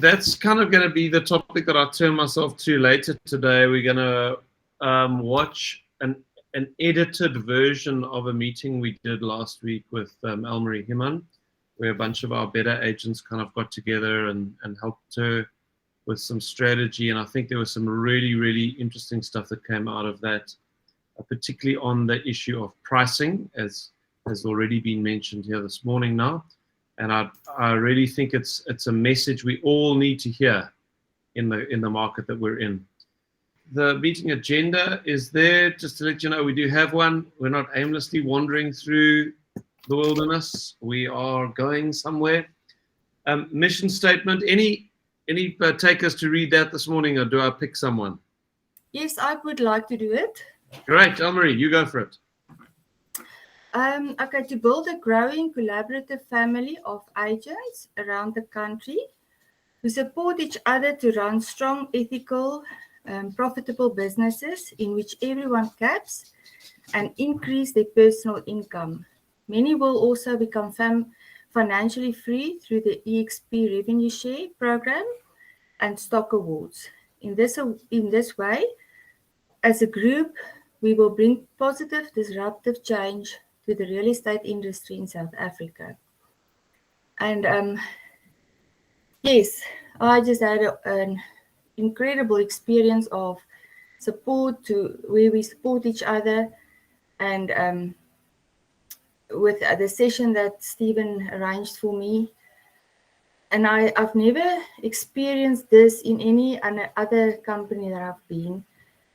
that's kind of going to be the topic that I'll turn myself to later today. We're going to watch an edited version of a meeting we did last week with Elmarie Himan, where a bunch of our better agents kind of got together and helped her with some strategy. And I think there was some really, really interesting stuff that came out of that, particularly on the issue of pricing, as has already been mentioned here this morning now. And I really think it's a message we all need to hear in the market that we're in. The meeting agenda is there, just to let you know we do have one. We're not aimlessly wandering through the wilderness. We are going somewhere. Mission statement. Any takers to read that this morning, or do I pick someone? Yes, I would like to do it. Great, Elmarie, you go for it. Okay, to build a growing collaborative family of agents around the country who support each other to run strong, ethical, profitable businesses in which everyone caps and increase their personal income. Many will also become financially free through the eXp revenue share program and stock awards. In this way, as a group, we will bring positive, disruptive change to the real estate industry in South Africa. And yes, I just had an incredible experience of support where we support each other, and with the session that Stephen arranged for me. And I've never experienced this in any other company that I've been.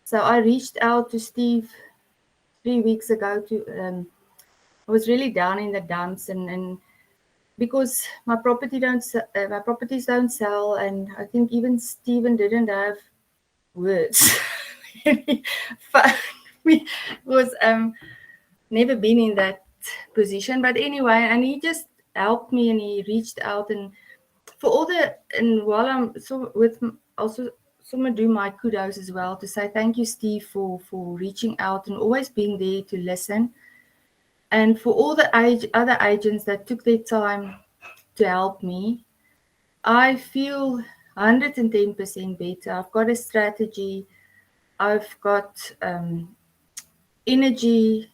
So I reached out to Steve 3 weeks ago I was really down in the dumps, and because my properties don't sell, and I think even Stephen didn't have words. We was never been in that position, but anyway, and he just helped me, and he reached out, and for all and while I'm also someone do my kudos as well to say thank you, Steve, for reaching out and always being there to listen. And for all the other agents that took their time to help me, I feel 110% better. I've got a strategy. I've got energy.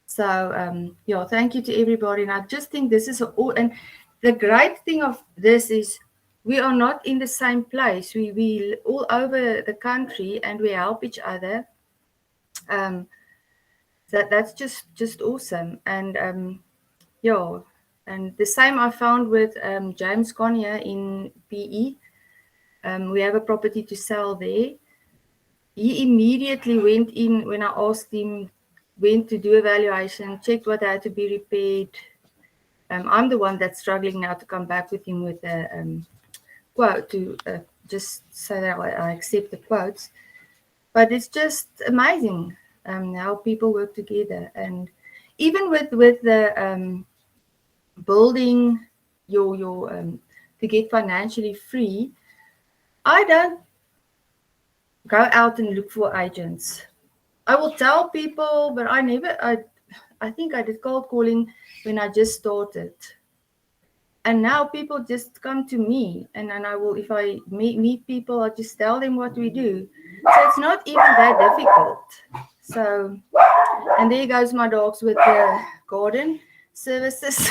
So, yeah, thank you to everybody. And I just think this is all. And the great thing of this is we are not in the same place. We all over the country, and we help each other. That's just awesome. And yeah, and the same I found with James Conyer in PE. We have a property to sell there. He immediately went in when I asked him, went to do evaluation, checked what had to be repaired. I'm the one that's struggling now to come back with him with a quote to just so that I accept the quotes. But it's just amazing how people work together. And even with the building your to get financially free, I don't go out and look for agents. I will tell people, but I think I did cold calling when I just started. And now people just come to me, and then I will, if I meet people, I just tell them what we do. So it's not even that difficult. So, and there goes my dogs with the garden services.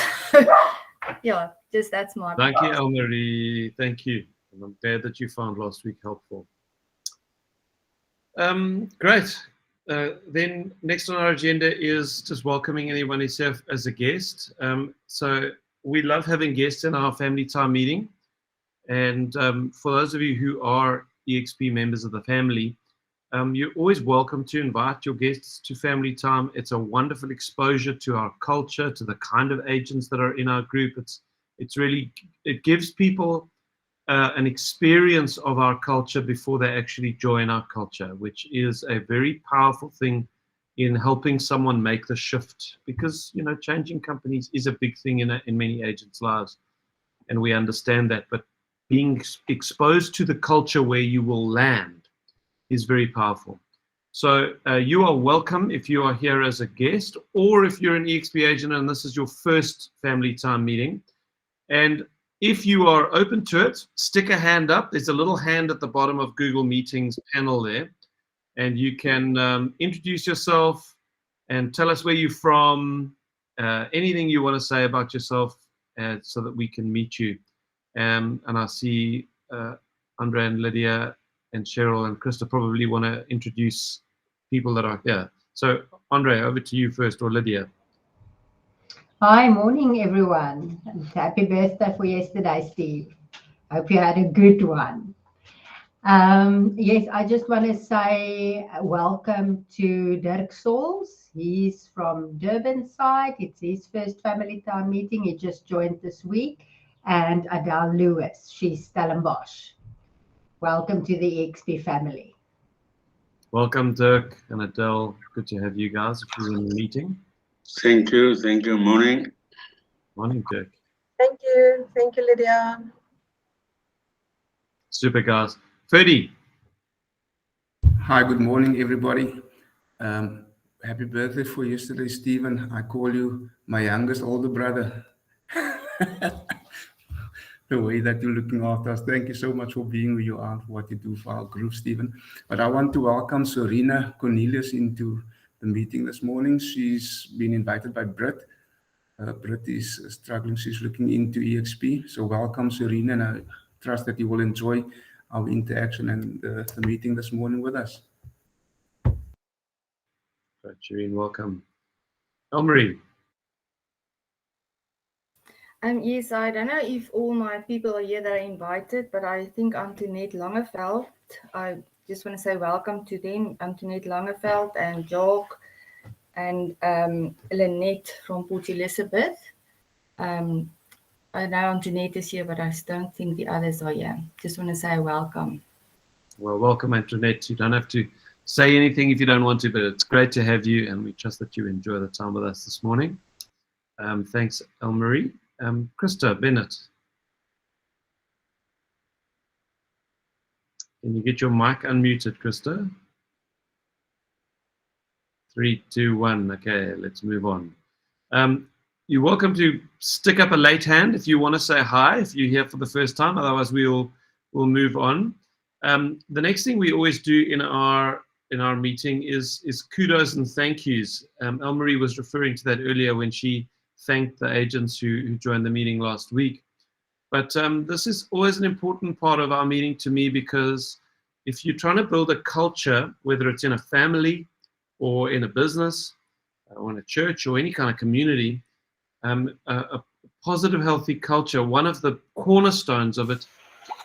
Yeah, just that's my Thank you, Elmarie. Thank you. And I'm glad that you found last week helpful. Great. Then next on our agenda is just welcoming anyone who's here as a guest. So we love having guests in our family time meeting. And for those of you who are eXp members of the family, you're always welcome to invite your guests to family time. It's a wonderful exposure to our culture, to the kind of agents that are in our group. It gives people an experience of our culture before they actually join our culture, which is a very powerful thing in helping someone make the shift, because changing companies is a big thing in many agents' lives, and we understand that. But being exposed to the culture where you will land is very powerful. So you are welcome if you are here as a guest, or if you're an eXp agent and this is your first family time meeting. And if you are open to it, stick a hand up. There's a little hand at the bottom of Google Meetings panel there, and you can introduce yourself and tell us where you're from, anything you want to say about yourself, so that we can meet you. And I see Andre and Lydia and Cheryl and Krista probably want to introduce people that are here. So Andre, over to you first, or Lydia. Hi, morning everyone. And happy birthday for yesterday, Steve. Hope you had a good one. Yes, I just want to say welcome to Dirk Sauls. He's from Durban side. It's his first family time meeting. He just joined this week. And Adele Lewis, she's Stellenbosch. Welcome to the eXp family. Welcome, Dirk and Adele. Good to have you guys if you're in the meeting. Thank you. Thank you. Morning. Morning, Dirk. Thank you. Thank you, Lydia. Super, guys. Ferdy. Hi, good morning, everybody. Happy birthday for yesterday, Stephen. I call you my youngest older brother. The way that you're looking after us. Thank you so much for being who you are, for what you do for our group, Stephen. But I want to welcome Serena Cornelius into the meeting this morning. She's been invited by Britt. Britt is struggling. She's looking into eXp. So welcome, Serena, and I trust that you will enjoy our interaction and the meeting this morning with us. Right, Shireen, welcome. Elmarie. Yes, I don't know if all my people are here that are invited, but I think Antoinette Langeveld, I just want to say welcome to them, Antoinette Langeveld and Jock and Lynette from Port Elizabeth. I know Antoinette is here, but I don't think the others are here. Just want to say welcome. Well, welcome, Antoinette. You don't have to say anything if you don't want to, but it's great to have you, and we trust that you enjoy the time with us this morning. Thanks, Elmarie. Krista Bennett. Can you get your mic unmuted, Krista? 3, 2, 1. Okay, let's move on. You're welcome to stick up a late hand if you want to say hi, if you're here for the first time. Otherwise, we'll move on. The next thing we always do in our meeting is kudos and thank yous. Elmarie was referring to that earlier when she thanked the agents who joined the meeting last week. But this is always an important part of our meeting to me, because if you're trying to build a culture, whether it's in a family or in a business or in a church or any kind of community, a positive, healthy culture, one of the cornerstones of it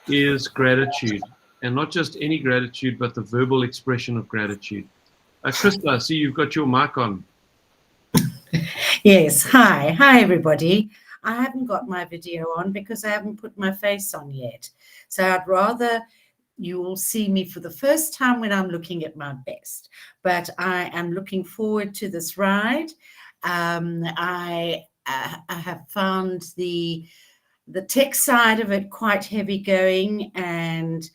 is gratitude. And not just any gratitude, but the verbal expression of gratitude. Krista, I see you've got your mic on. Yes, hi everybody. I haven't got my video on because I haven't put my face on yet. So I'd rather you all see me for the first time when I'm looking at my best. But I am looking forward to this ride. I have found the tech side of it quite heavy going, and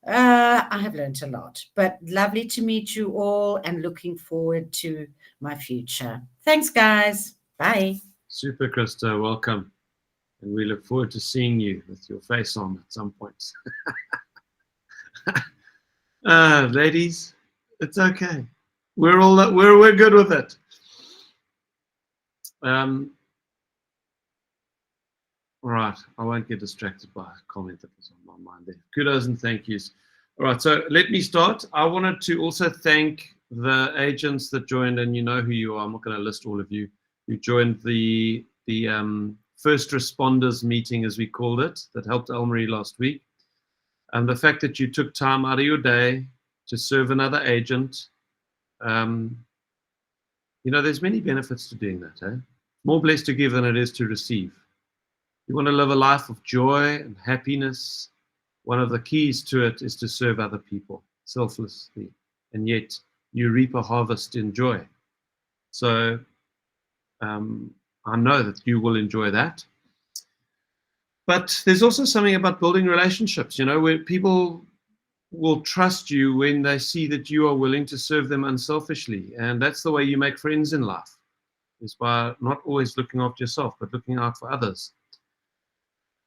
I have learned a lot, but lovely to meet you all and looking forward to my future. Thanks, guys. Bye. Super, Krista. Welcome. And we look forward to seeing you with your face on at some point. Ladies, it's okay. We're good with it. All right, I won't get distracted by a comment that was on my mind there. Kudos and thank yous. All right, so let me start. I wanted to also thank the agents that joined, and you know who you are. I'm not going to list all of you who joined the first responders meeting, as we called it, that helped Elmarie last week. And the fact that you took time out of your day to serve another agent, you know, there's many benefits to doing that. Eh? More blessed to give than it is to receive. You want to live a life of joy and happiness. One of the keys to it is to serve other people selflessly, and yet you reap a harvest in joy. So I know that you will enjoy that. But there's also something about building relationships, you know, where people will trust you when they see that you are willing to serve them unselfishly. And that's the way you make friends in life, is by not always looking after yourself, but looking out for others.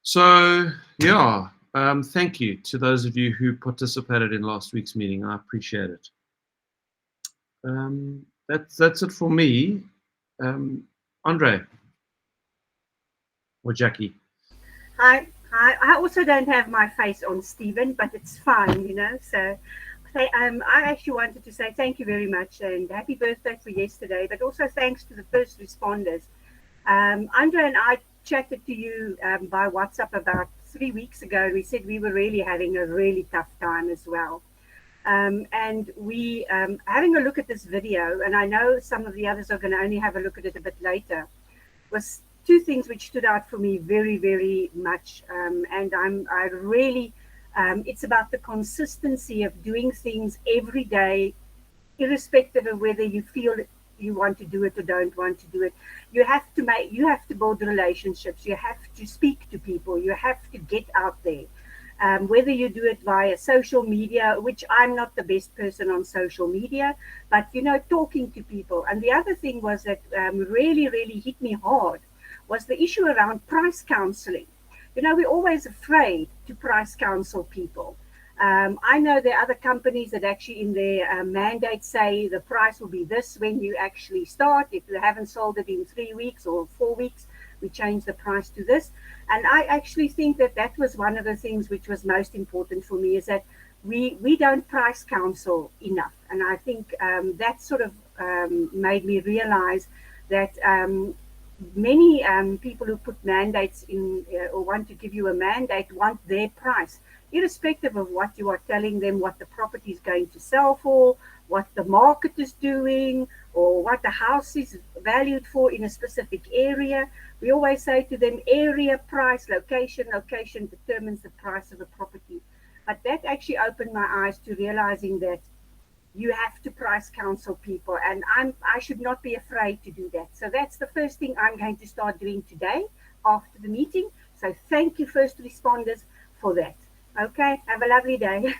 So yeah, thank you to those of you who participated in last week's meeting. I appreciate it. That's it for me. Andre or Jackie. Hi. I also don't have my face on, Stephen, but it's fine, you know. So, I actually wanted to say thank you very much and happy birthday for yesterday, but also thanks to the first responders. Andre and I chatted to you by WhatsApp about 3 weeks ago. We said we were really having a really tough time as well. And we having a look at this video, and I know some of the others are going to only have a look at it a bit later, was two things which stood out for me very, very much. And I really, it's about the consistency of doing things every day, irrespective of whether you feel you want to do it or don't want to do it. You have to build relationships. You have to speak to people. You have to get out there. Whether you do it via social media, which I'm not the best person on social media, but, you know, talking to people. And the other thing was that really, really hit me hard was the issue around price counseling. You know, we're always afraid to price counsel people. I know there are other companies that actually in their mandate say the price will be this when you actually start. If you haven't sold it in 3 weeks or 4 weeks, we change the price to this. And I actually think that that was one of the things which was most important for me, is that we don't price counsel enough. And I think that sort of made me realize that many people who put mandates in or want to give you a mandate want their price, irrespective of what you are telling them, what the property is going to sell for, what the market is doing, or what the house is valued for in a specific area. We always say to them, area, price, location. Location determines the price of a property. But that actually opened my eyes to realizing that you have to price counsel people, and I should not be afraid to do that. So that's the first thing I'm going to start doing today after the meeting. So thank you, first responders, for that. Okay, have a lovely day.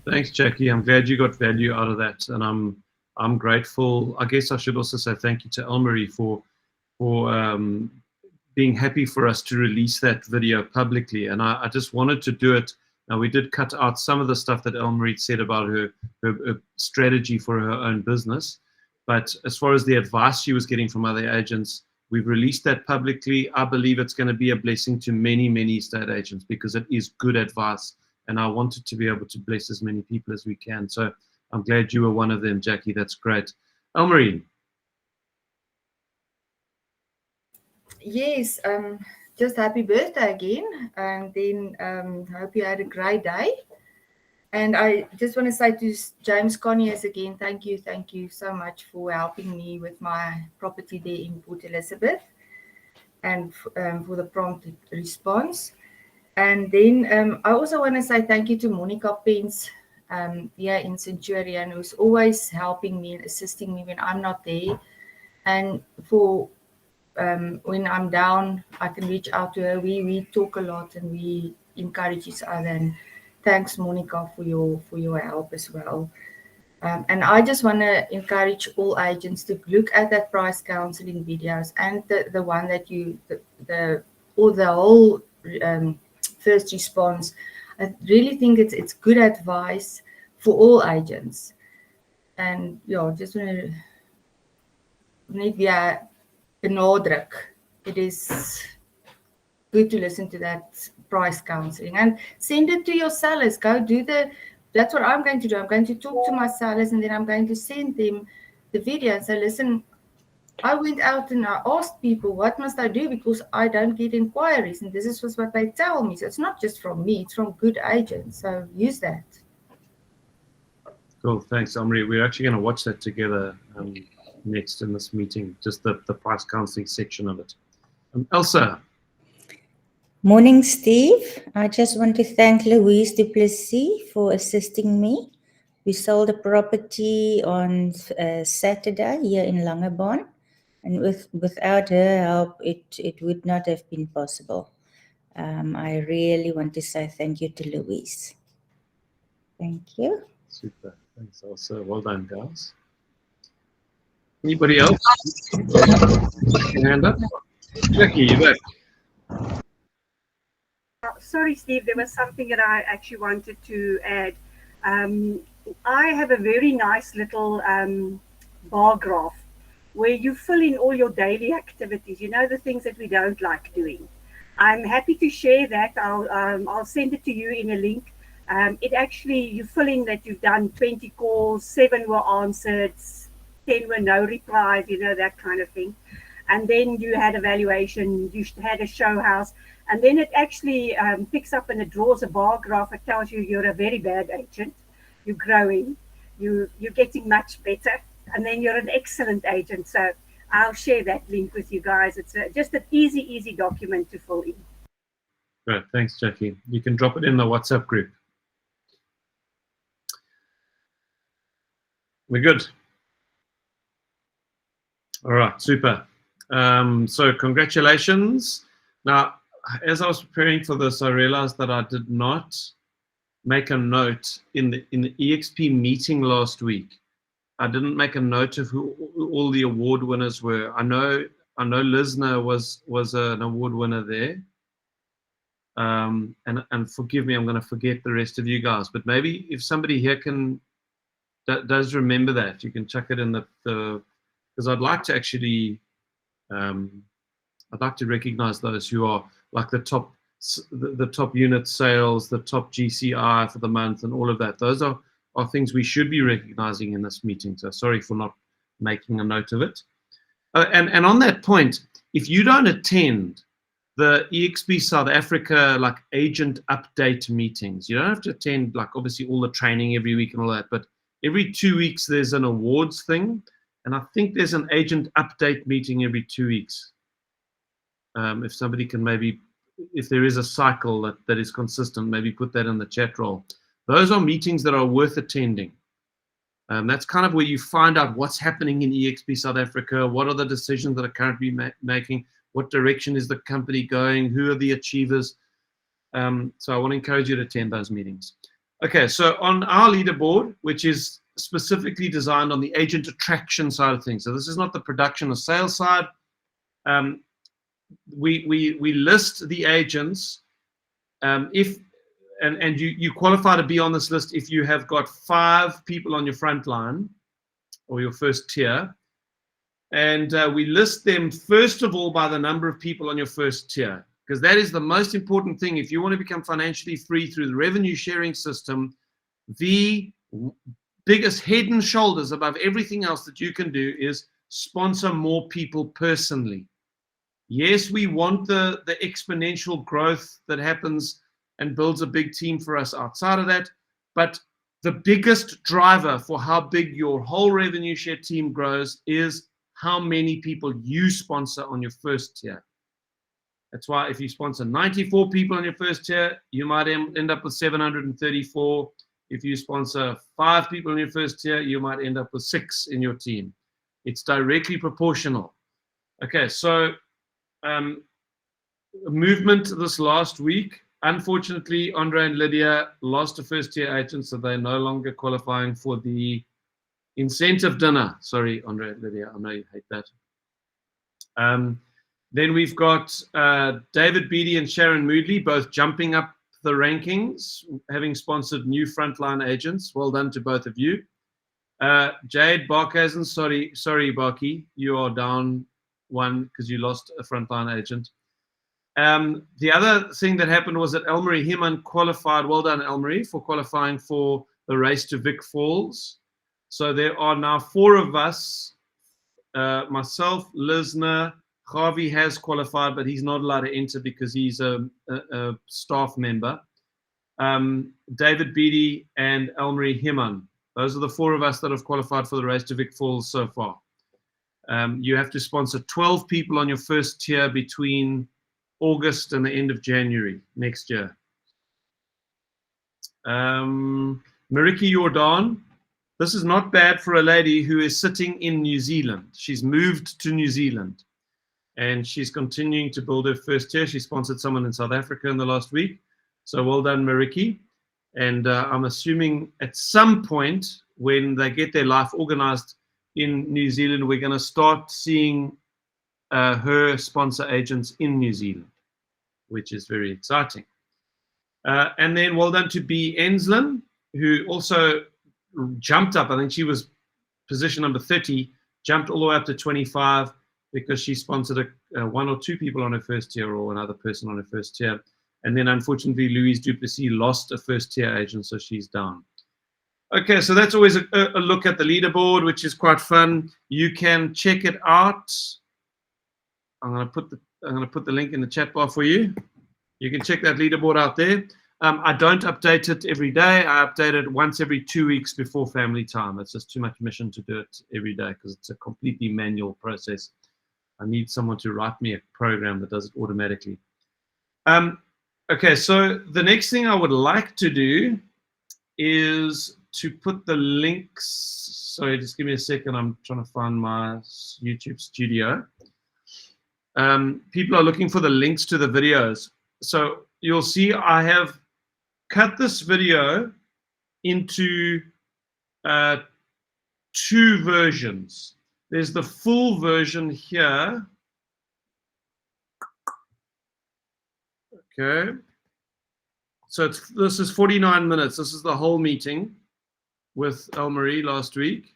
Thanks, Jackie. I'm glad you got value out of that, and I'm grateful. I guess I should also say thank you to Elmarie for being happy for us to release that video publicly. And I just wanted to do it. Now, we did cut out some of the stuff that Elmarie said about her strategy for her own business, but as far as the advice she was getting from other agents, we've released that publicly. I believe it's going to be a blessing to many, many estate agents because it is good advice. And I wanted to be able to bless as many people as we can. So I'm glad you were one of them, Jackie. That's great. Elmarie. Yes, just happy birthday again. And then hope you had a great day. And I just want to say to James Conyers again, thank you so much for helping me with my property there in Port Elizabeth and for the prompt response. And then I also want to say thank you to Monica Pence here in Centurion, who's always helping me and assisting me when I'm not there. And for when I'm down, I can reach out to her. We talk a lot and we encourage each other. And thanks, Monica, for your help as well. And I just want to encourage all agents to look at that price counseling videos and the one that the whole first response. I really think it's good advice for all agents. And yeah, just want to net weer benadruk. It is good to listen to that price counseling and send it to your sellers. That's what I'm going to do. I'm going to talk to my sellers and then I'm going to send them the video and say, listen, I went out and I asked people, what must I do? Because I don't get inquiries. And this is what they tell me. So it's not just from me, it's from good agents. So use that. Cool. Thanks, Elmarie. We're actually going to watch that together next in this meeting, just the price counseling section of it. Elsa. Morning, Steve. I just want to thank Louise du Plessis for assisting me. We sold a property on Saturday here in Langebaan, and without her help, it would not have been possible. I really want to say thank you to Louise. Thank you. Super. Thanks, Elsa. Well done, girls. Anybody else? Hand up. Jackie, you back. sorry, Steve, there was something that I actually wanted to add. I have a very nice little bar graph where you fill in all your daily activities, you know, the things that we don't like doing. I'm happy to share that. I'll send it to you in a link. It actually, you fill in that you've done 20 calls, 7 were answered, 10 were no replies, you know, that kind of thing. And then you had a valuation, you had a show house, and then it actually picks up and it draws a bar graph. It tells you you're a very bad agent, you're growing, you're getting much better, and then you're an excellent agent. So I'll share that link with you guys. It's just an easy document to fill in. Great, thanks, Jackie. You can drop it in the WhatsApp group. We're good. All right, super. So congratulations. Now, as I was preparing for this, I realized that I did not make a note in the eXp meeting last week. I didn't make a note of who all the award winners were. I know Lisner was an award winner there. And forgive me, I'm going to forget the rest of you guys. But maybe if somebody here does remember that, you can chuck it in the because I'd like to actually I'd like to recognize those who are like the top unit sales, the top GCI for the month, and all of that. Those are things we should be recognizing in this meeting. So sorry for not making a note of it. And on that point, if you don't attend the eXp South Africa like agent update meetings, you don't have to attend like obviously all the training every week and all that, but every 2 weeks there's an awards thing, and I think there's an agent update meeting every 2 weeks. If somebody can maybe, if there is a cycle that is consistent, maybe put that in the chat roll. Those are meetings that are worth attending. That's kind of where you find out what's happening in eXp South Africa, what are the decisions that are currently making, what direction is the company going, who are the achievers. So I want to encourage you to attend those meetings. Okay, so on our leaderboard, which is specifically designed on the agent attraction side of things, so this is not the production or sales side. We list the agents if and you qualify to be on this list if you have got 5 people on your front line or your first tier, and we list them first of all by the number of people on your first tier, because that is the most important thing. If you want to become financially free through the revenue sharing system, the biggest head and shoulders above everything else that you can do is sponsor more people personally. Yes, we want the exponential growth that happens and builds a big team for us outside of that, but the biggest driver for how big your whole revenue share team grows is how many people you sponsor on your first tier. That's why if you sponsor 94 people on your first tier, you might end up with 734. If you sponsor 5 people in your first tier, you might end up with 6 in your team. It's directly proportional. Okay, so movement this last week. Unfortunately, Andre and Lydia lost a first-tier agent, so they're no longer qualifying for the incentive dinner. Sorry, Andre and Lydia, I know you hate that. Then we've got David Beattie and Sharon Moodley both jumping up the rankings, having sponsored new frontline agents. Well done to both of you. Jade Barkhazen, sorry, Barky, you are down 1 because you lost a frontline agent. The other thing that happened was that Elmarie Heeman qualified. Well done, Elmarie, for qualifying for the race to Vic Falls. So there are now 4 of us, myself, Lisner, Harvey has qualified, but he's not allowed to enter because he's a staff member. David Beattie and Elmarie Heeman. Those are the 4 of us that have qualified for the race to Vic Falls so far. You have to sponsor 12 people on your first tier between August and the end of January next year. Mariki Jordan, this is not bad for a lady who is sitting in New Zealand. She's moved to New Zealand and she's continuing to build her first tier. She sponsored someone in South Africa in the last week. So well done, Mariki. And I'm assuming at some point when they get their life organized in New Zealand, we're going to start seeing her sponsor agents in New Zealand, which is very exciting. And then well done to B. Enslin, who also jumped up. I think she was position number 30, jumped all the way up to 25 because she sponsored one or two people on her first tier or another person on her first tier. And then unfortunately, Louise Duplessis lost a first tier agent, so she's down. Okay, so that's always a look at the leaderboard, which is quite fun. You can check it out. I'm gonna put the link in the chat bar for you. You can check that leaderboard out there. I don't update it every day. I update it once every 2 weeks before family time. It's just too much mission to do it every day because it's a completely manual process. I need someone to write me a program that does it automatically. Okay, so the next thing I would like to do is to put the links. Sorry, just give me a second. I'm trying to find my YouTube studio. People are looking for the links to the videos. So you'll see I have cut this video into 2 versions. There's the full version here. Okay. So this is 49 minutes. This is the whole meeting with Elmarie last week.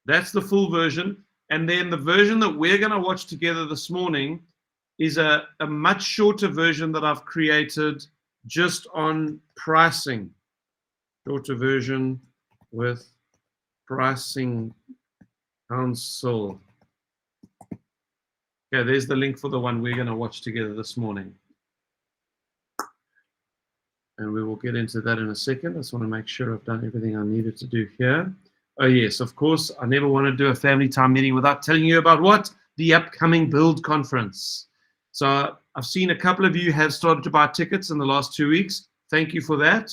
That's the full version. And then the version that we're going to watch together this morning is a much shorter version that I've created just on pricing. Shorter version with pricing council. Okay, there's the link for the one we're going to watch together this morning. And we will get into that in a second. I just want to make sure I've done everything I needed to do here. Oh yes, of course, I never want to do a family time meeting without telling you about what? The upcoming Build Conference. So I've seen a couple of you have started to buy tickets in the last 2 weeks. Thank you for that.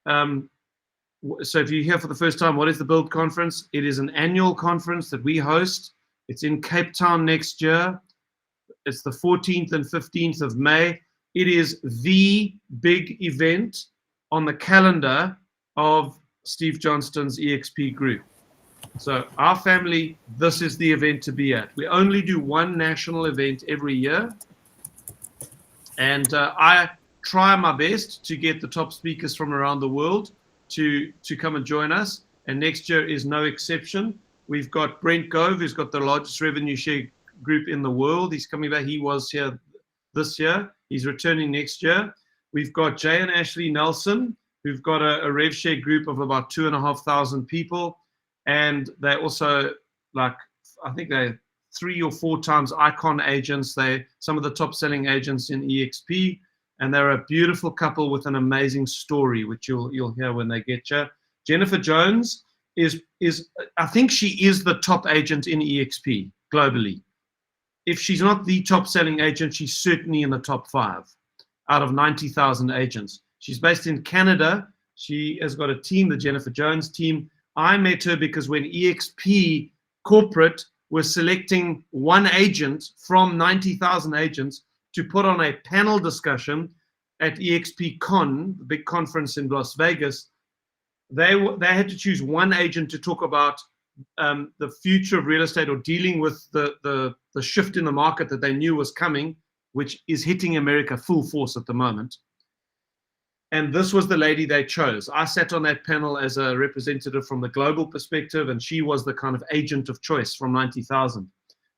So if you're here for the first time, what is the Build Conference? It is an annual conference that we host. It's in Cape Town next year. It's the 14th and 15th of May. It is the big event on the calendar of Steve Johnstone's eXp group. So our family, this is the event to be at. We only do one national event every year. And I try my best to get the top speakers from around the world to come and join us. And next year is no exception. We've got Brent Gove, who's got the largest revenue share group in the world. He's coming back. He was here this year. He's returning next year. We've got Jay and Ashley Nelson, who've got a rev share group of about 2,500 people. And they're also like, I think they're 3 or 4 times icon agents. They're some of the top selling agents in eXp. And they're a beautiful couple with an amazing story, which you'll hear when they get you. Jennifer Jones is I think she is the top agent in eXp globally. If she's not the top selling agent, she's certainly in the top 5 out of 90,000 agents. She's based in Canada. She has got a team, the Jennifer Jones team. I met her because when eXp corporate was selecting one agent from 90,000 agents to put on a panel discussion at eXp Con, the big conference in Las Vegas, they had to choose one agent to talk about the future of real estate or dealing with the shift in the market that they knew was coming, which is hitting America full force at the moment. And this was the lady they chose. I sat on that panel as a representative from the global perspective, and she was the kind of agent of choice from 90,000.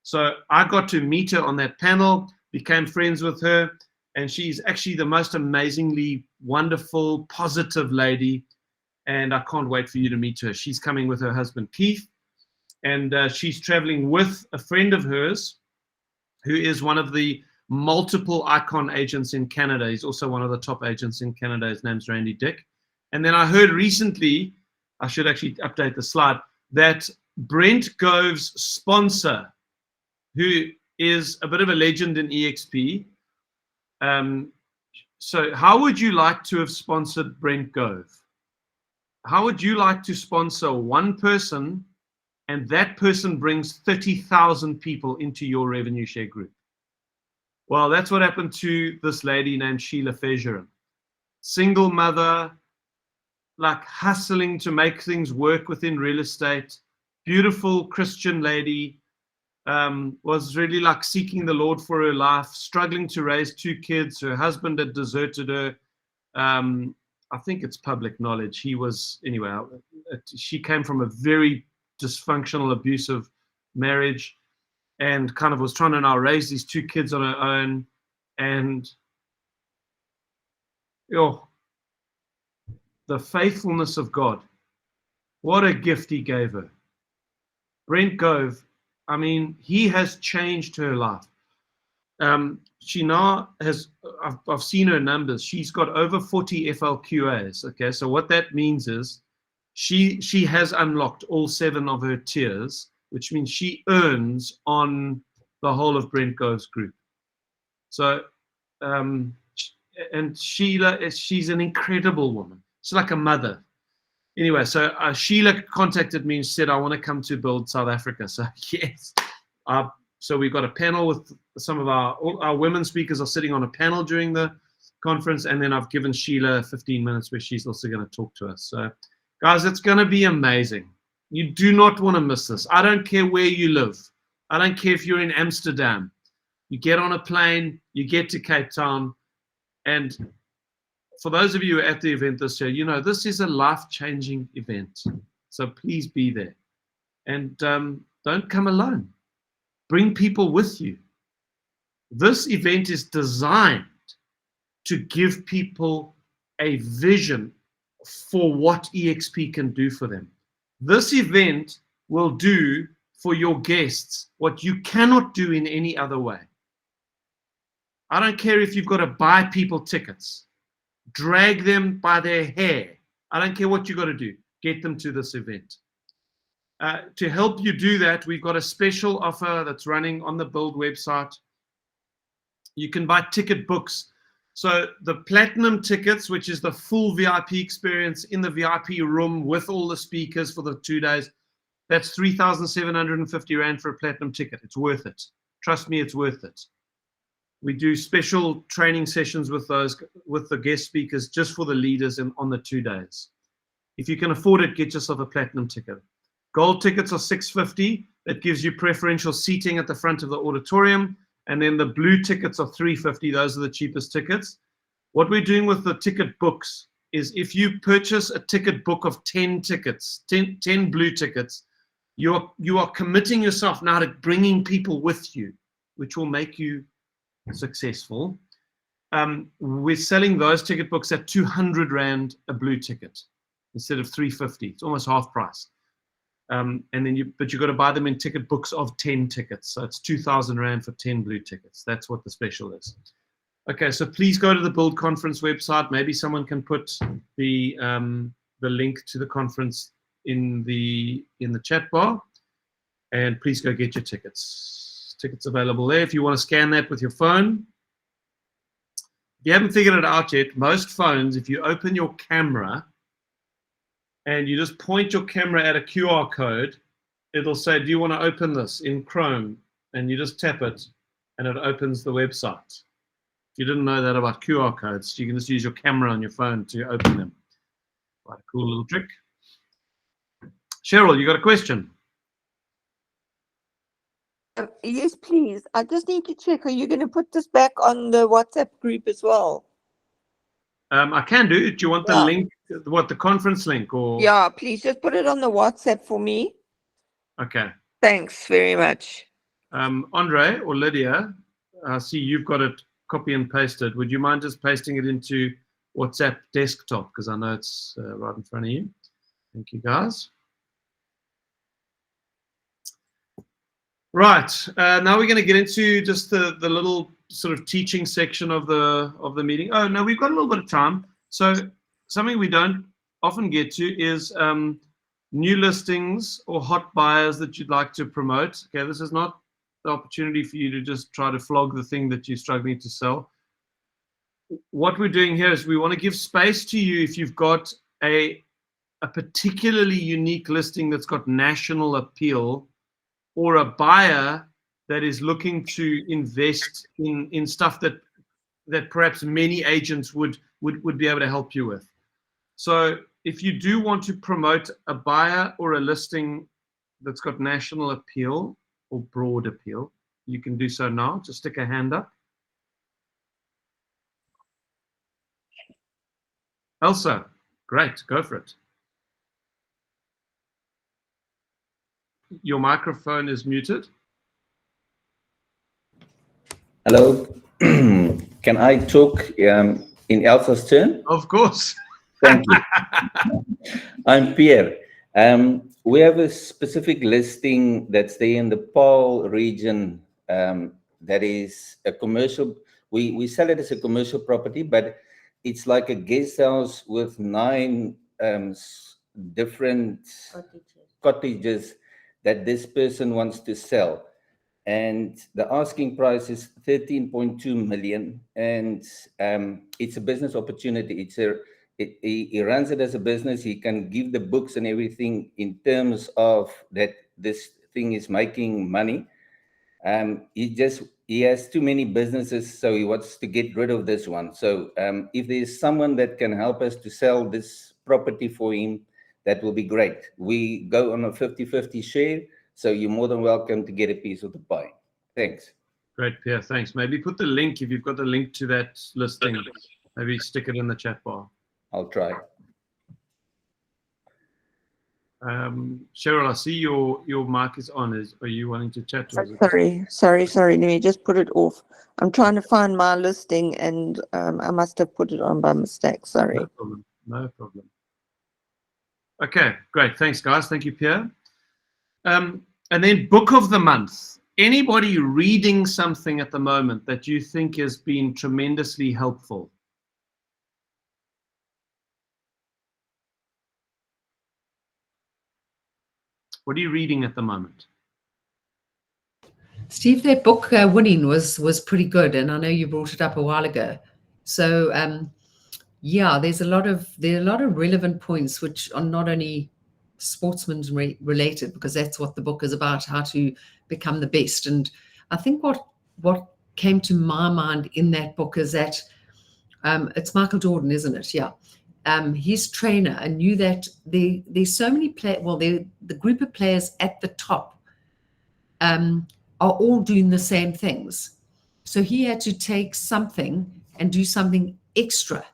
So I got to meet her on that panel, became friends with her, and she's actually the most amazingly wonderful, positive lady. And I can't wait for you to meet her. She's coming with her husband, Keith, and she's traveling with a friend of hers who is one of the multiple icon agents in Canada. He's also one of the top agents in Canada. His name's Randy Dick. And then I heard recently, I should actually update the slide, that Brent Gove's sponsor, who is a bit of a legend in eXp. So how would you like to have sponsored Brent Gove? How would you like to sponsor one person and that person brings 30,000 people into your revenue share group? Well, that's what happened to this lady named Sheila Fejeran. Single mother, like hustling to make things work within real estate, beautiful Christian lady, was really like seeking the Lord for her life, struggling to raise 2 kids. Her husband had deserted her. I think it's public knowledge. He was, anyway, she came from a very dysfunctional, abusive marriage and kind of was trying to now raise these 2 kids on her own. And the faithfulness of God. What a gift he gave her. Brent Gove, I mean, he has changed her life. She now has, I've seen her numbers. She's got over 40 FLQAs. Okay, so what that means is she has unlocked all 7 of her tiers, which means she earns on the whole of Brent Gove's group. So, and Sheila, she's an incredible woman. She's like a mother. Anyway, so Sheila contacted me and said, I want to come to Build South Africa. So yes, so we've got a panel with some of our women speakers are sitting on a panel during the conference. And then I've given Sheila 15 minutes where she's also going to talk to us. So guys, it's going to be amazing. You do not want to miss this. I don't care where you live. I don't care if you're in Amsterdam. You get on a plane, you get to Cape Town. And for those of you at the event this year, you know, this is a life-changing event. So please be there. And don't come alone. Bring people with you. This event is designed to give people a vision for what eXp can do for them. This event will do for your guests what you cannot do in any other way. I don't care if you've got to buy people tickets, drag them by their hair. I don't care what you've got to do. Get them to this event. To help you do that, we've got a special offer that's running on the Build website. You can buy ticket books. So the platinum tickets, which is the full VIP experience in the VIP room with all the speakers for the 2 days, that's 3,750 Rand for a platinum ticket. It's worth it. Trust me, it's worth it. We do special training sessions with the guest speakers just for the leaders on the 2 days. If you can afford it, get yourself a platinum ticket. Gold tickets are 650. That gives you preferential seating at the front of the auditorium. And then the blue tickets are 350. Those are the cheapest tickets. What we're doing with the ticket books is if you purchase a ticket book of 10 tickets, 10 blue tickets, you are committing yourself now to bringing people with you, which will make you successful. We're selling those ticket books at 200 Rand a blue ticket instead of 350. It's almost half price. And then but you've got to buy them in ticket books of 10 tickets. So it's 2,000 Rand for 10 blue tickets. That's what the special is. Okay, so please go to the Build Conference website. Maybe someone can put the link to the conference in the chat bar. And please go get your tickets. Tickets available there. If you want to scan that with your phone. If you haven't figured it out yet, most phones, if you open your camera and you just point your camera at a QR code, it'll say, do you want to open this in Chrome? And you just tap it and it opens the website. If you didn't know that about QR codes, you can just use your camera on your phone to open them. Quite a cool little trick. Cheryl, you got a question? Yes, please. I just need to check. Are you going to put this back on the WhatsApp group as well? I can do it. Do you want the link, the conference link? Or Yeah, please just put it on the WhatsApp for me. Okay. Thanks very much. Andre or Lydia, I see you've got it copy and pasted. Would you mind just pasting it into WhatsApp desktop? Because I know it's right in front of you. Thank you, guys. Right. Now we're going to get into just the little sort of teaching section of the meeting. Oh, no, we've got a little bit of time. So something we don't often get to is new listings or hot buyers that you'd like to promote. Okay, this is not the opportunity for you to just try to flog the thing that you're struggling to sell. What we're doing here is we want to give space to you if you've got a particularly unique listing that's got national appeal, or a buyer that is looking to invest in stuff that perhaps many agents would be able to help you with. So if you do want to promote a buyer or a listing that's got national appeal or broad appeal, you can do so now. Just stick a hand up. Elsa, great, go for it. Your microphone is muted. Hello. Can I talk in Elsa's turn? Of course. Thank you. I'm Pierre. We have a specific listing that's there in the Paarl region that is a commercial. We sell it as a commercial property, but it's like a guest house with 9 different cottages that this person wants to sell. And the asking price is 13.2 million, and it's a business opportunity. He runs it as a business. He can give the books and everything in terms of that this thing is making money. He has too many businesses, so he wants to get rid of this one. So if there's someone that can help us to sell this property for him, that will be great. We go on a 50-50 share. So you're more than welcome to get a piece of the pie. Thanks. Great, Pierre. Thanks. Maybe put the link, if you've got the link to that listing, maybe stick it in the chat bar. I'll try. Cheryl, I see your mic is on. Are you wanting to chat? Sorry. Let me just put it off. I'm trying to find my listing, and I must have put it on by mistake. Sorry. No problem. Okay, great. Thanks, guys. Thank you, Pierre. And then book of the month. Anybody reading something at the moment that you think has been tremendously helpful? What are you reading at the moment? Steve, that book Winning was pretty good, and I know you brought it up a while ago. So yeah, there are a lot of relevant points which are not only sportsman's related, because that's what the book is about, how to become the best. And I think what came to my mind in that book is that it's Michael Jordan, isn't it? Yeah. His trainer, and knew that there's so many players. Well, the group of players at the top are all doing the same things. So he had to take something and do something extra.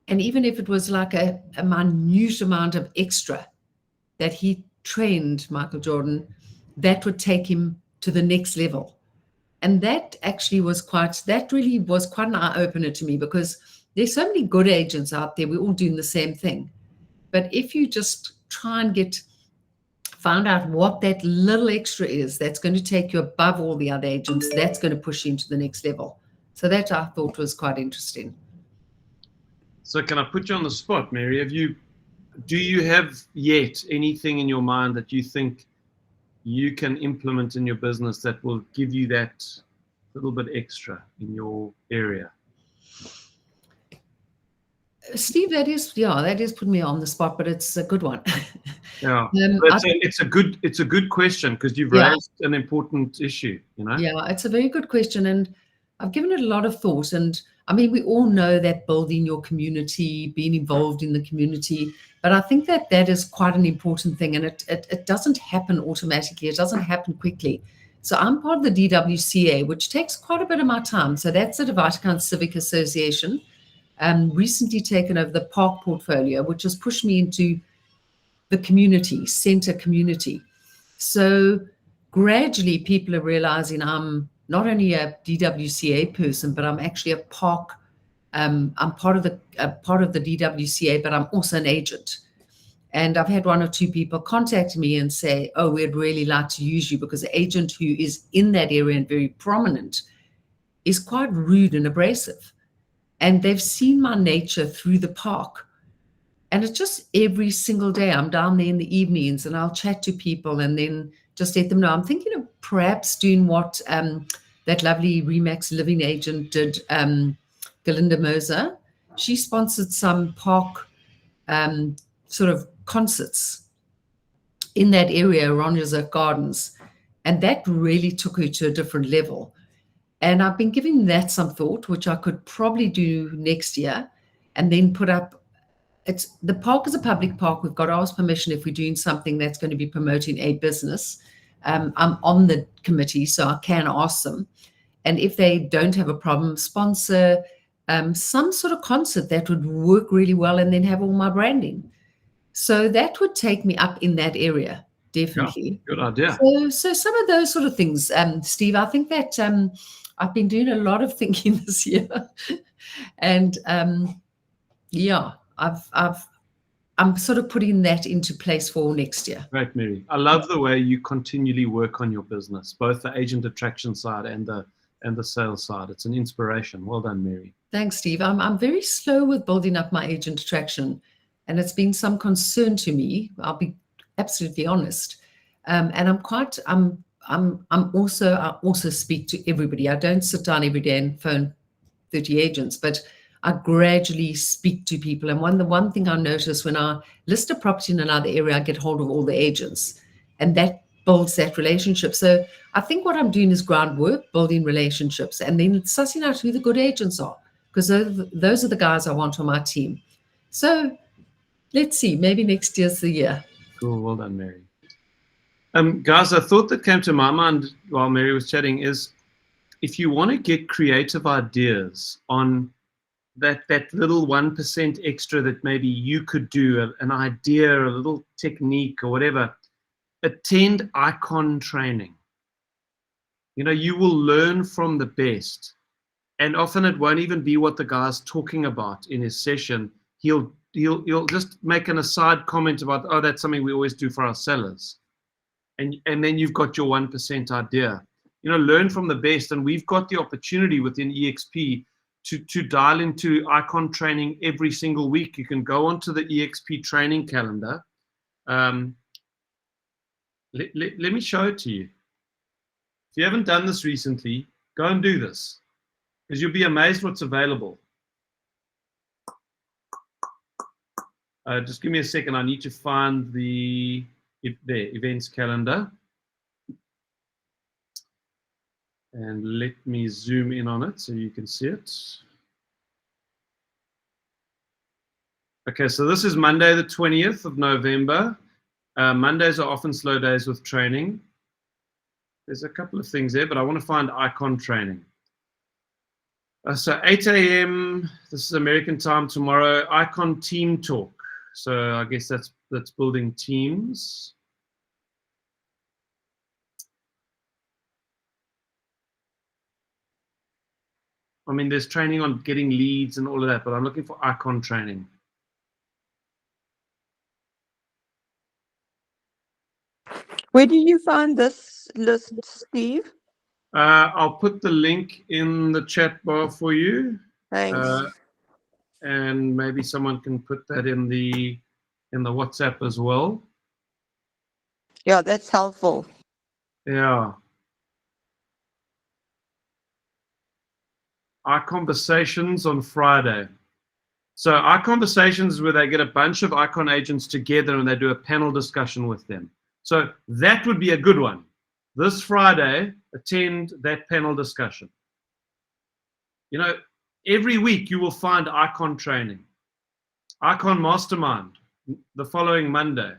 And even if it was like a minute amount of extra that he trained Michael Jordan, that would take him to the next level. And that actually really was quite an eye-opener to me, because there's so many good agents out there. We're all doing the same thing. But if you just try and find out what that little extra is, that's going to take you above all the other agents, that's going to push you into the next level. So that I thought was quite interesting. So can I put you on the spot, Mary? Do you have yet anything in your mind that you think you can implement in your business that will give you that little bit extra in your area? Steve, that is putting me on the spot, but it's a good one. Yeah, it's a good question, because you've raised an important issue. Yeah, it's a very good question, and I've given it a lot of thought. And I mean, we all know that building your community, being involved in the community, but I think that is quite an important thing, and it doesn't happen automatically. It doesn't happen quickly. So I'm part of the DWCA, which takes quite a bit of my time. So that's the Vatican Civic Association. Recently taken over the park portfolio, which has pushed me into the community, center community. So gradually people are realizing I'm not only a DWCA person, but I'm actually a park. I'm part of the DWCA, but I'm also an agent. And I've had 1 or 2 people contact me and say, oh, we'd really like to use you, because the agent who is in that area and very prominent is quite rude and abrasive. And they've seen my nature through the park. And it's just every single day I'm down there in the evenings, and I'll chat to people and then just let them know. I'm thinking of perhaps doing what that lovely Remax Living agent did, Galinda Moser. She sponsored some park sort of concerts in that area around Reserve Gardens. And that really took her to a different level. And I've been giving that some thought, which I could probably do next year, and then put up. The park is a public park. We've got to ask permission if we're doing something that's going to be promoting a business. I'm on the committee, so I can ask them. And if they don't have a problem, sponsor some sort of concert that would work really well and then have all my branding. So that would take me up in that area, definitely. Yeah, good idea. So some of those sort of things, Steve, I think that I've been doing a lot of thinking this year. And yeah, I'm sort of putting that into place for next year. Great, Mary. I love the way you continually work on your business, both the agent attraction side and the sales side. It's an inspiration. Well done, Mary. Thanks, Steve. I'm very slow with building up my agent attraction, and it's been some concern to me. I'll be absolutely honest. And I also speak to everybody. I don't sit down every day and phone 30 agents, but I gradually speak to people. And the one thing I notice when I list a property in another area, I get hold of all the agents, and that builds that relationship. So I think what I'm doing is groundwork, building relationships, and then sussing out who the good agents are, because those are the guys I want on my team. So let's see, maybe next year's the year. Cool, well done, Mary. Guys, a thought that came to my mind while Mary was chatting is, if you want to get creative ideas on that little 1% extra that maybe you could do, an idea, a little technique or whatever, attend icon training. You know, you will learn from the best. And often it won't even be what the guy's talking about in his session. He'll just make an aside comment about, oh, that's something we always do for our sellers. And then you've got your 1% idea. You know, learn from the best. And we've got the opportunity within eXp to dial into icon training every single week. You can go onto the eXp training calendar. Let me show it to you. If you haven't done this recently, go and do this, because you'll be amazed what's available. Just give me a second. I need to find the events calendar. And let me zoom in on it so you can see it. Okay, so this is Monday, the 20th of November. Mondays are often slow days with training. There's a couple of things there, but I want to find icon training. So 8 a.m., this is American time tomorrow, icon team talk. So I guess that's building teams. I mean, there's training on getting leads and all of that, but I'm looking for icon training. Where do you find this list, Steve? I'll put the link in the chat bar for you. Thanks. And maybe someone can put that in the WhatsApp as well. Yeah, that's helpful. Yeah. Our conversations on Friday. So our conversations where they get a bunch of icon agents together and they do a panel discussion with them. So that would be a good one. This Friday, attend that panel discussion. You know, every week you will find icon training. Icon mastermind the following Monday.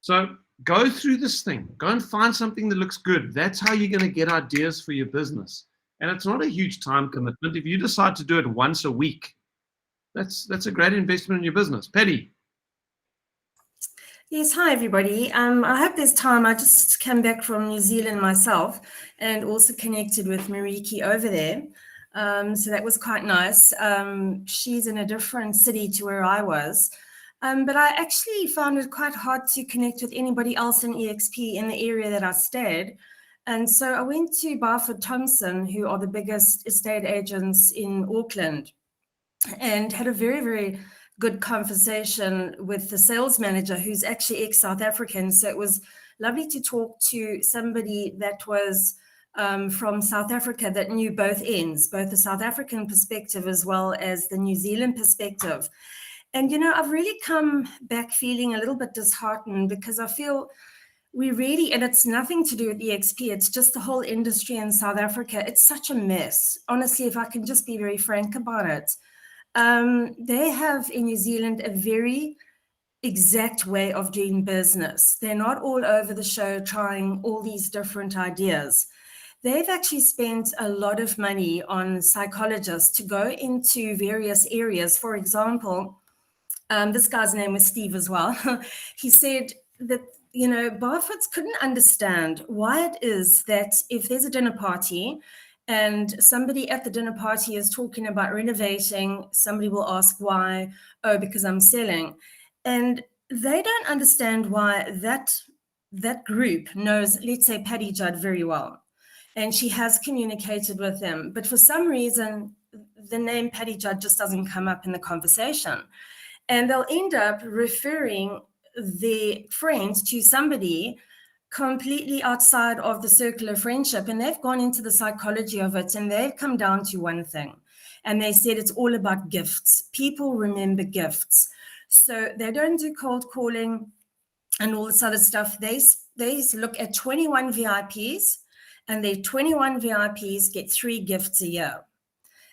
So go through this thing. Go and find something that looks good. That's how you're going to get ideas for your business. And it's not a huge time commitment. If you decide to do it once a week, that's a great investment in your business. Patty. Yes, hi everybody. I hope there's time. I just came back from New Zealand myself and also connected with Mariki over there. So that was quite nice. She's in a different city to where I was. But I actually found it quite hard to connect with anybody else in eXp in the area that I stayed. And so I went to Barfoot Thompson, who are the biggest estate agents in Auckland, and had a very, very good conversation with the sales manager, who's actually ex-South African. So it was lovely to talk to somebody that was from South Africa that knew both ends, both the South African perspective as well as the New Zealand perspective. And, you know, I've really come back feeling a little bit disheartened because I feel we really, and it's nothing to do with eXp, it's just the whole industry in South Africa. It's such a mess. Honestly, if I can just be very frank about it. They have in New Zealand a very exact way of doing business. They're not all over the show trying all these different ideas. they've actually spent a lot of money on psychologists to go into various areas. For example, this guy's name was Steve as well. He said that, you know, Barfoots couldn't understand why it is that if there's a dinner party and somebody at the dinner party is talking about renovating, somebody will ask why. Oh, because I'm selling. And they don't understand why that group knows, let's say, Patty Judd very well. And she has communicated with them. But for some reason, the name Patty Judd just doesn't come up in the conversation. And they'll end up referring their friends to somebody completely outside of the circle of friendship. And they've gone into the psychology of it, and they've come down to one thing. And they said it's all about gifts. People remember gifts. So they don't do cold calling and all this other stuff. They look at 21 VIPs, and their 21 VIPs get 3 gifts a year.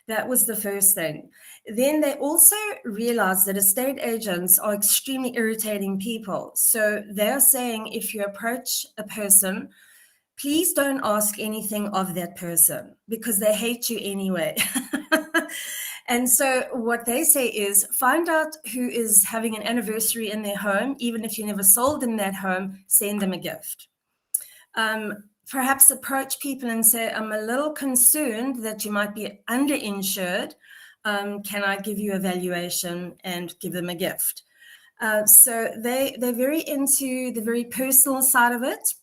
That was the first thing. Then they also realized that estate agents are extremely irritating people. So they're saying if you approach a person, please don't ask anything of that person because they hate you anyway. And so what they say is find out who is having an anniversary in their home. Even if you never sold in that home, send them a gift. Perhaps approach people and say, I'm a little concerned that you might be underinsured. Can I give you a valuation, and give them a gift? So they're very into the very personal side of it.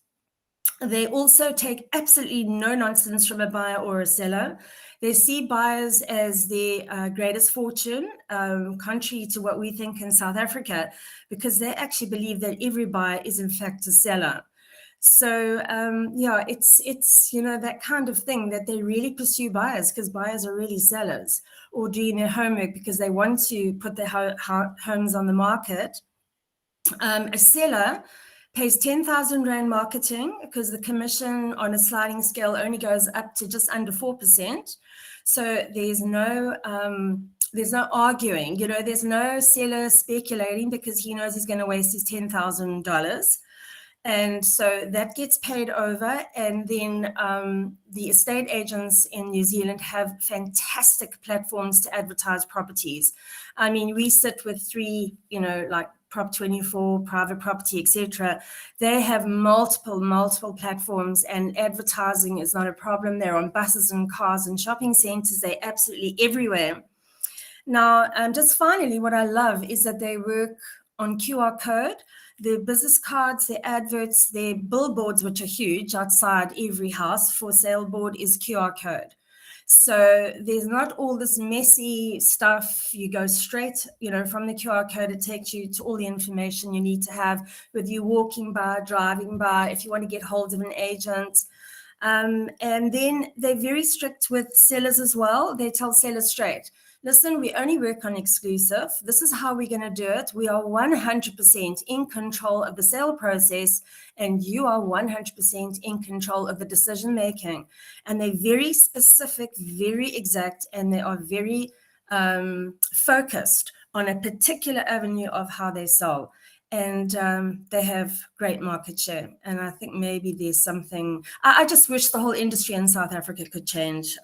They also take absolutely no nonsense from a buyer or a seller. They see buyers as their greatest fortune, contrary to what we think in South Africa, because they actually believe that every buyer is in fact a seller. So yeah, it's you know, that kind of thing, that they really pursue buyers because buyers are really sellers, or doing their homework because they want to put their homes on the market. A seller pays 10,000 Rand marketing because the commission on a sliding scale only goes up to just under 4%. So there's no arguing, you know, there's no seller speculating because he knows he's going to waste his $10,000. And so that gets paid over. And then the estate agents in New Zealand have fantastic platforms to advertise properties. I mean, we sit with 3, you know, like Prop24, Private Property, etc. They have multiple platforms, and advertising is not a problem. They're on buses and cars and shopping centers. They're absolutely everywhere. Now, just finally, what I love is that they work on QR code. Their business cards, their adverts, their billboards, which are huge outside every house for sale board, is QR code. So there's not all this messy stuff. You go straight, you know, from the QR code, it takes you to all the information you need to have, whether you're walking by, driving by, if you want to get hold of an agent. And then they're very strict with sellers as well. They tell sellers straight, listen, we only work on exclusive. This is how we're going to do it. We are 100% in control of the sale process, and you are 100% in control of the decision making. And they're very specific, very exact, and they are very focused on a particular avenue of how they sell. And they have great market share. And I think maybe there's something, I just wish the whole industry in South Africa could change.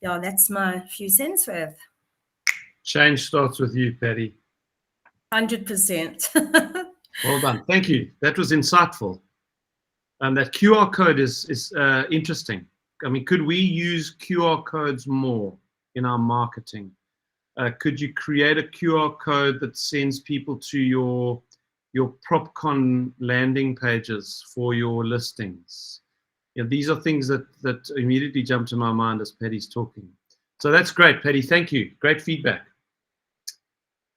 Yeah, that's my few cents worth. Change starts with you, Patty. 100%. Well done. Thank you. That was insightful. And that QR code is interesting. I mean, could we use QR codes more in our marketing? Could you create a QR code that sends people to your PropCon landing pages for your listings? You know, these are things that immediately jump to my mind as Patty's talking. So that's great, Patty. Thank you. Great feedback.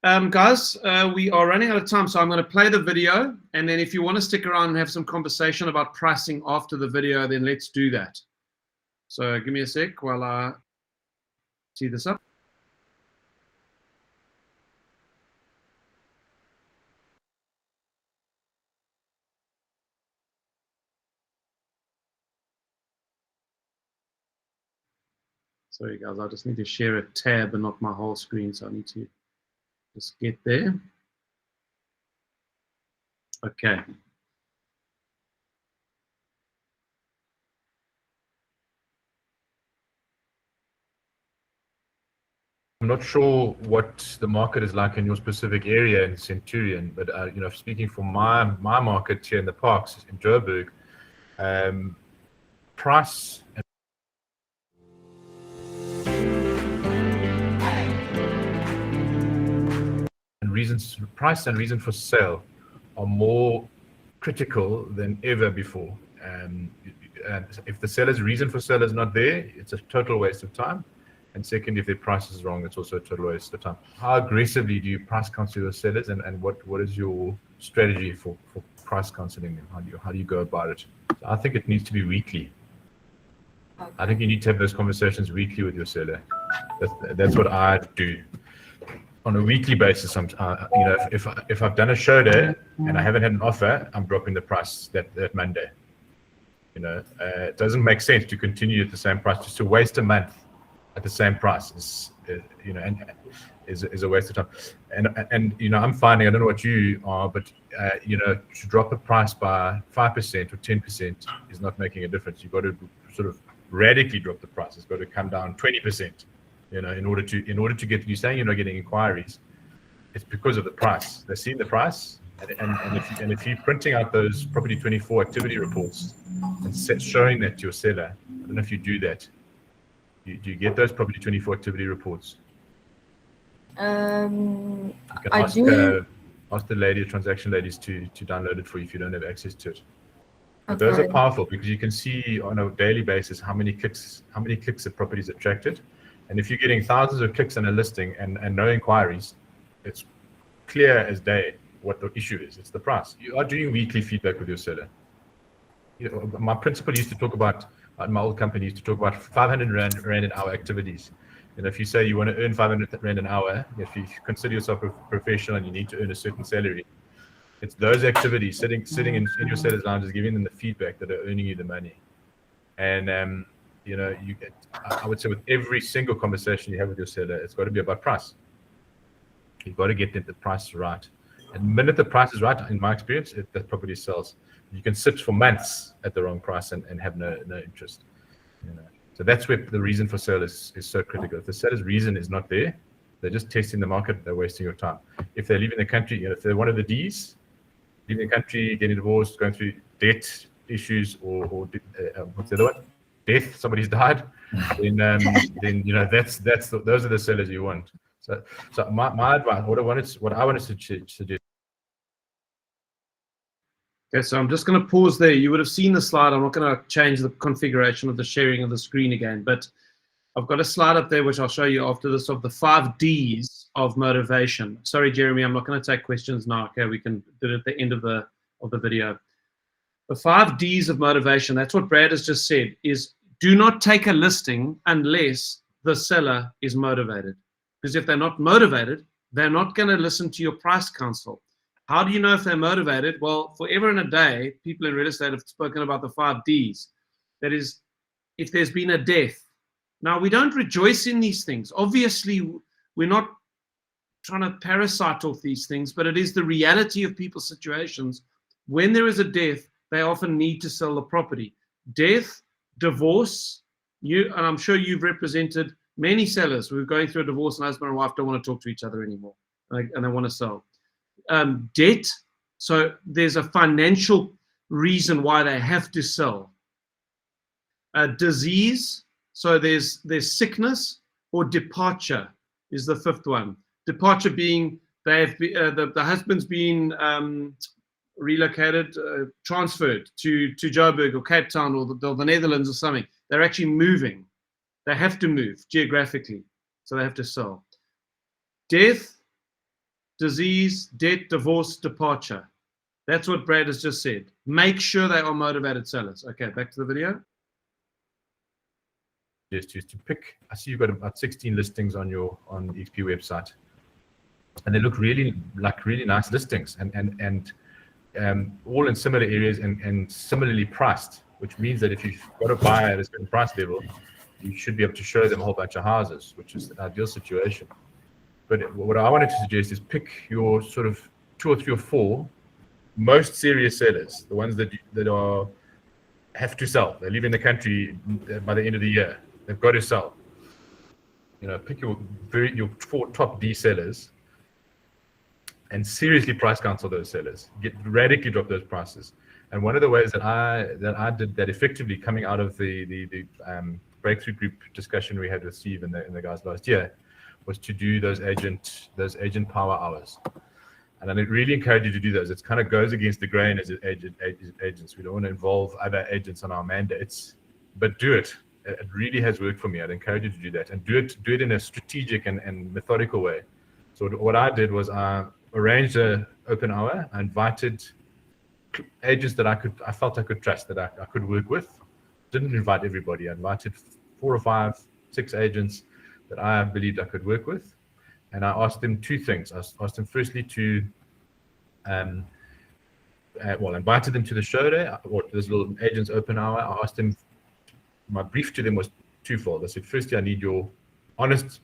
Guys, we are running out of time, so I'm going to play the video, and then if you want to stick around and have some conversation about pricing after the video, then let's do that. So give me a sec while I see this up. Sorry guys, I just need to share a tab and not my whole screen, so I need to just get there. Okay. I'm not sure what the market is like in your specific area in Centurion, but speaking for my market here in the parks in Joburg, price and reason for sale are more critical than ever before. And if the seller's reason for sale is not there, it's a total waste of time. And second, if their price is wrong, it's also a total waste of time. How aggressively do you price counsel your sellers, and what is your strategy for price counseling them? How do you go about it? So I think it needs to be weekly. Okay. I think you need to have those conversations weekly with your seller. That's what I do. On a weekly basis, if I've done a show day and I haven't had an offer, I'm dropping the price that Monday. It doesn't make sense to continue at the same price. Just to waste a month at the same price is a waste of time. And I'm finding, I don't know what you are, but to drop a price by 5% or 10% is not making a difference. You've got to sort of radically drop the price. It's got to come down 20%. In order to get, you're saying you're not getting inquiries, it's because of the price. They're seeing the price, and if you're printing out those Property 24 activity reports and showing that to your seller, I don't know if you do that. Do you get those Property 24 activity reports? I do. Ask the transaction ladies to download it for you if you don't have access to it. Okay. Those are powerful because you can see on a daily basis how many clicks the property is attracted. And if you're getting thousands of clicks on a listing and no inquiries, it's clear as day what the issue is. It's the price. You are doing weekly feedback with your seller. My principal used to talk about, my old company used to talk about 500 Rand an hour activities. If you say you want to earn 500 Rand an hour, if you consider yourself a professional and you need to earn a certain salary, it's those activities, sitting in your seller's lounges, giving them the feedback that are earning you the money. And you get, I would say with every single conversation you have with your seller, it's got to be about price. You've got to get the price right. And the minute the price is right, in my experience, that property sells. You can sit for months at the wrong price and have no interest. So that's where the reason for sale is so critical. If the seller's reason is not there, they're just testing the market, they're wasting your time. If they're leaving the country, if they're one of the Ds, leaving the country, getting divorced, going through debt issues, or what's the other one? Death, somebody's died, then those are the sellers you want. So my advice, what I wanted to suggest. Okay, so I'm just going to pause there. You would have seen the slide. I'm not going to change the configuration of the sharing of the screen again, but I've got a slide up there which I'll show you after this of the 5 Ds of motivation. Sorry, Jeremy, I'm not going to take questions now. Okay, we can do it at the end of the video. The 5 Ds of motivation, that's what Brad has just said, is do not take a listing unless the seller is motivated. Because if they're not motivated, they're not going to listen to your price counsel. How do you know if they're motivated? Well, forever and a day, people in real estate have spoken about the 5 Ds. That is, if there's been a death. Now, we don't rejoice in these things. Obviously, we're not trying to parasite off these things, but it is the reality of people's situations. When there is a death, they often need to sell the property. Death, divorce, and I'm sure you've represented many sellers who are going through a divorce and husband and wife don't want to talk to each other anymore, and they want to sell. Debt, so there's a financial reason why they have to sell. Disease, so there's sickness, or departure is the 5th one. Departure being the husband's been relocated, transferred to Joburg or Cape Town or the Netherlands or something. They're actually moving. They have to move geographically, so they have to sell. Death, disease, debt, divorce, departure. That's what Brad has just said. Make sure they are motivated sellers. Okay, back to the video. Just to pick, I see you've got about 16 listings on the eXp website, and they look really nice listings, and all in similar areas and similarly priced, which means that if you've got a buyer at a certain price level, you should be able to show them a whole bunch of houses, which is the ideal situation. But what I wanted to suggest is pick your sort of 2 or 3 or 4 most serious sellers, the ones that have to sell. They're leaving the country by the end of the year. They've got to sell. pick your 4 top D sellers and seriously price counsel those sellers. Radically drop those prices. And one of the ways that I did that effectively, coming out of the breakthrough group discussion we had with Steve and the guys last year, was to do those agent power hours. And I really encourage you to do those. It kind of goes against the grain as agents. We don't want to involve other agents on our mandates, but do it. It really has worked for me. I'd encourage you to do that, and do it in a strategic and methodical way. So what I did was I arranged an open hour. I invited agents that I felt I could trust, that I could work with. Didn't invite everybody. I invited 4 or 5, 6 agents that I believed I could work with. And I asked them 2 things. I asked them firstly to, invited them to the show day, or this little agents open hour. I asked them, my brief to them was twofold. I said, firstly, I need your honest,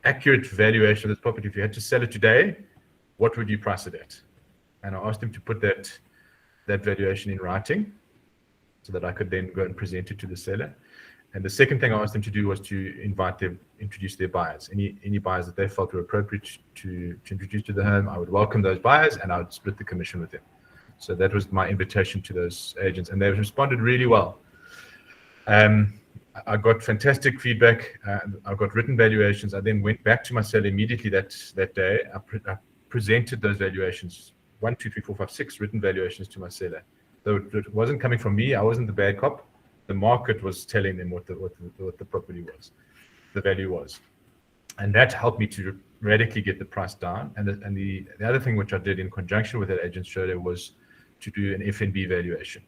accurate valuation of this property. If you had to sell it today, what would you price it at? And I asked them to put that valuation in writing so that I could then go and present it to the seller. And the second thing I asked them to do was to introduce their buyers. Any buyers that they felt were appropriate to introduce to the home, I would welcome those buyers and I would split the commission with them. So that was my invitation to those agents, and they responded really well. I got fantastic feedback. I got written valuations. I then went back to my seller immediately that day. I presented those valuations, 1, 2, 3, 4, 5, 6 written valuations to my seller. Though it wasn't coming from me, I wasn't the bad cop. The market was telling them what the property was, the value was, and that helped me to radically get the price down. And the other thing which I did in conjunction with that agent show there was to do an FNB valuation.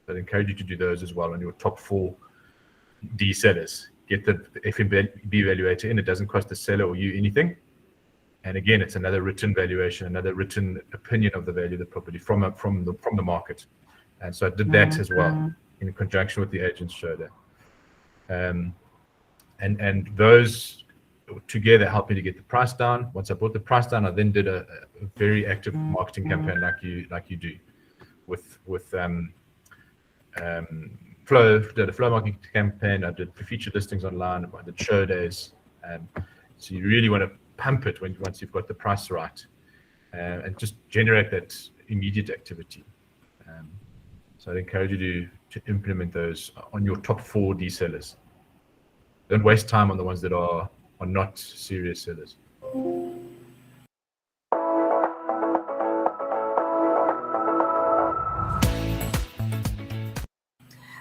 I'd encourage you to do those as well on your top 4 D sellers. Get the FNB valuator in. It doesn't cost the seller or you anything. And again, it's another written valuation, another written opinion of the value of the property from the market. And so I did that as well in conjunction with the agents show there. And those together helped me to get the price down. Once I brought the price down, I then did a very active marketing campaign like you do with Flow. Did a Flow marketing campaign. I did featured listings online. I did show days. So you really want to pump it once you've got the price right, and just generate that immediate activity. So I'd encourage you to implement those on your top 4 D sellers. Don't waste time on the ones that are not serious sellers.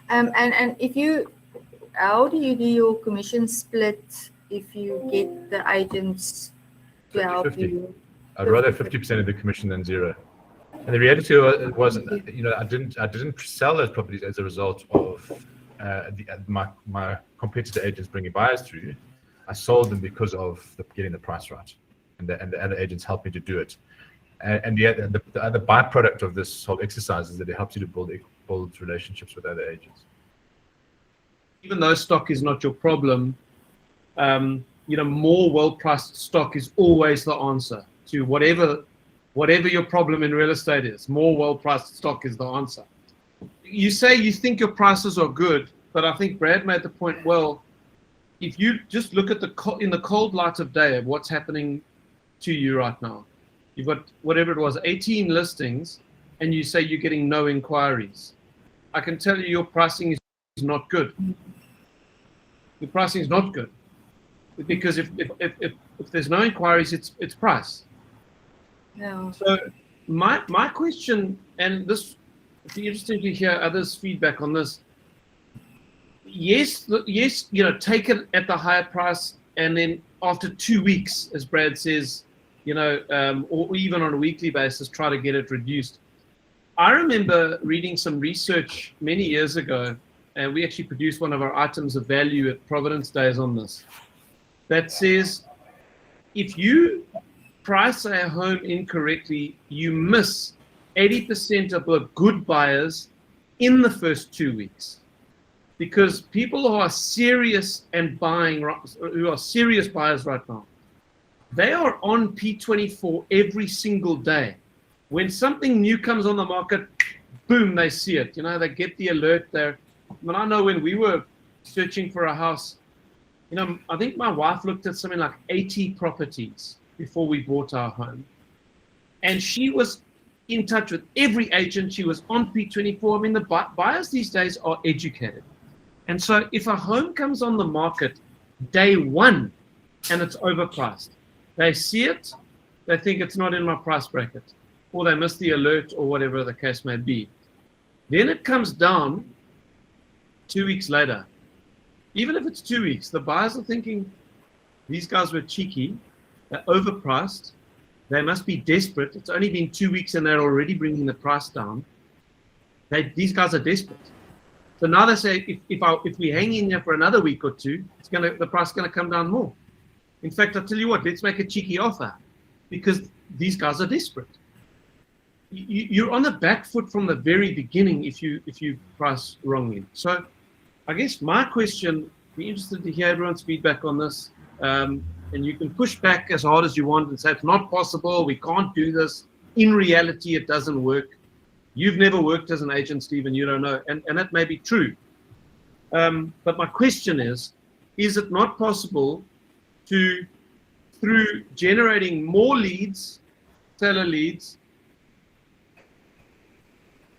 And how do you do your commission split if you get the agents to help you? I'd rather 50% of the commission than 0. And the reality was, I didn't sell those properties as a result of my competitor agents bringing buyers through. I sold them because of getting the price right, and the other agents helped me to do it. And the other byproduct of this whole exercise is that it helps you to build relationships with other agents. Even though stock is not your problem, more well-priced stock is always the answer to whatever your problem in real estate is. More well-priced stock is the answer. You say you think your prices are good, but I think Brad made the point well. If you just look at in the cold light of day of what's happening to you right now, you've got whatever it was, 18 listings, and you say you're getting no inquiries. I can tell you your pricing is not good. Your pricing is not good, because if there's no inquiries, it's price. No. So my question, and this would be interesting to hear others' feedback on this. Yes, take it at the higher price, and then after 2 weeks, as Brad says, or even on a weekly basis, try to get it reduced. I remember reading some research many years ago, and we actually produced one of our items of value at Providence Days on this, that says if you price a home incorrectly, you miss 80% of the good buyers in the first 2 weeks. Because people who are serious and buying, who are serious buyers right now, they are on P24 every single day. When something new comes on the market, boom, they see it. They get the alert there. I know when we were searching for a house, You know, I think my wife looked at something like 80 properties before we bought our home. And she was in touch with every agent. She was on P24. I mean, the buyers these days are educated. And so if a home comes on the market day one and it's overpriced, they see it, they think it's not in my price bracket, or they miss the alert or whatever the case may be. Then it comes down 2 weeks later. Even if it's 2 weeks, the buyers are thinking, these guys were cheeky, they're overpriced, they must be desperate. It's only been 2 weeks and they're already bringing the price down. These guys are desperate. So now they say, if we hang in there for another week or two, the price is going to come down more. In fact, I'll tell you what, let's make a cheeky offer, because these guys are desperate. You're on the back foot from the very beginning if you price wrongly. So I guess my question, be interested to hear everyone's feedback on this. And you can push back as hard as you want and say it's not possible, we can't do this. In reality, it doesn't work. You've never worked as an agent, Stephen, you don't know. And that may be true. But my question is it not possible to, through generating more leads, seller leads,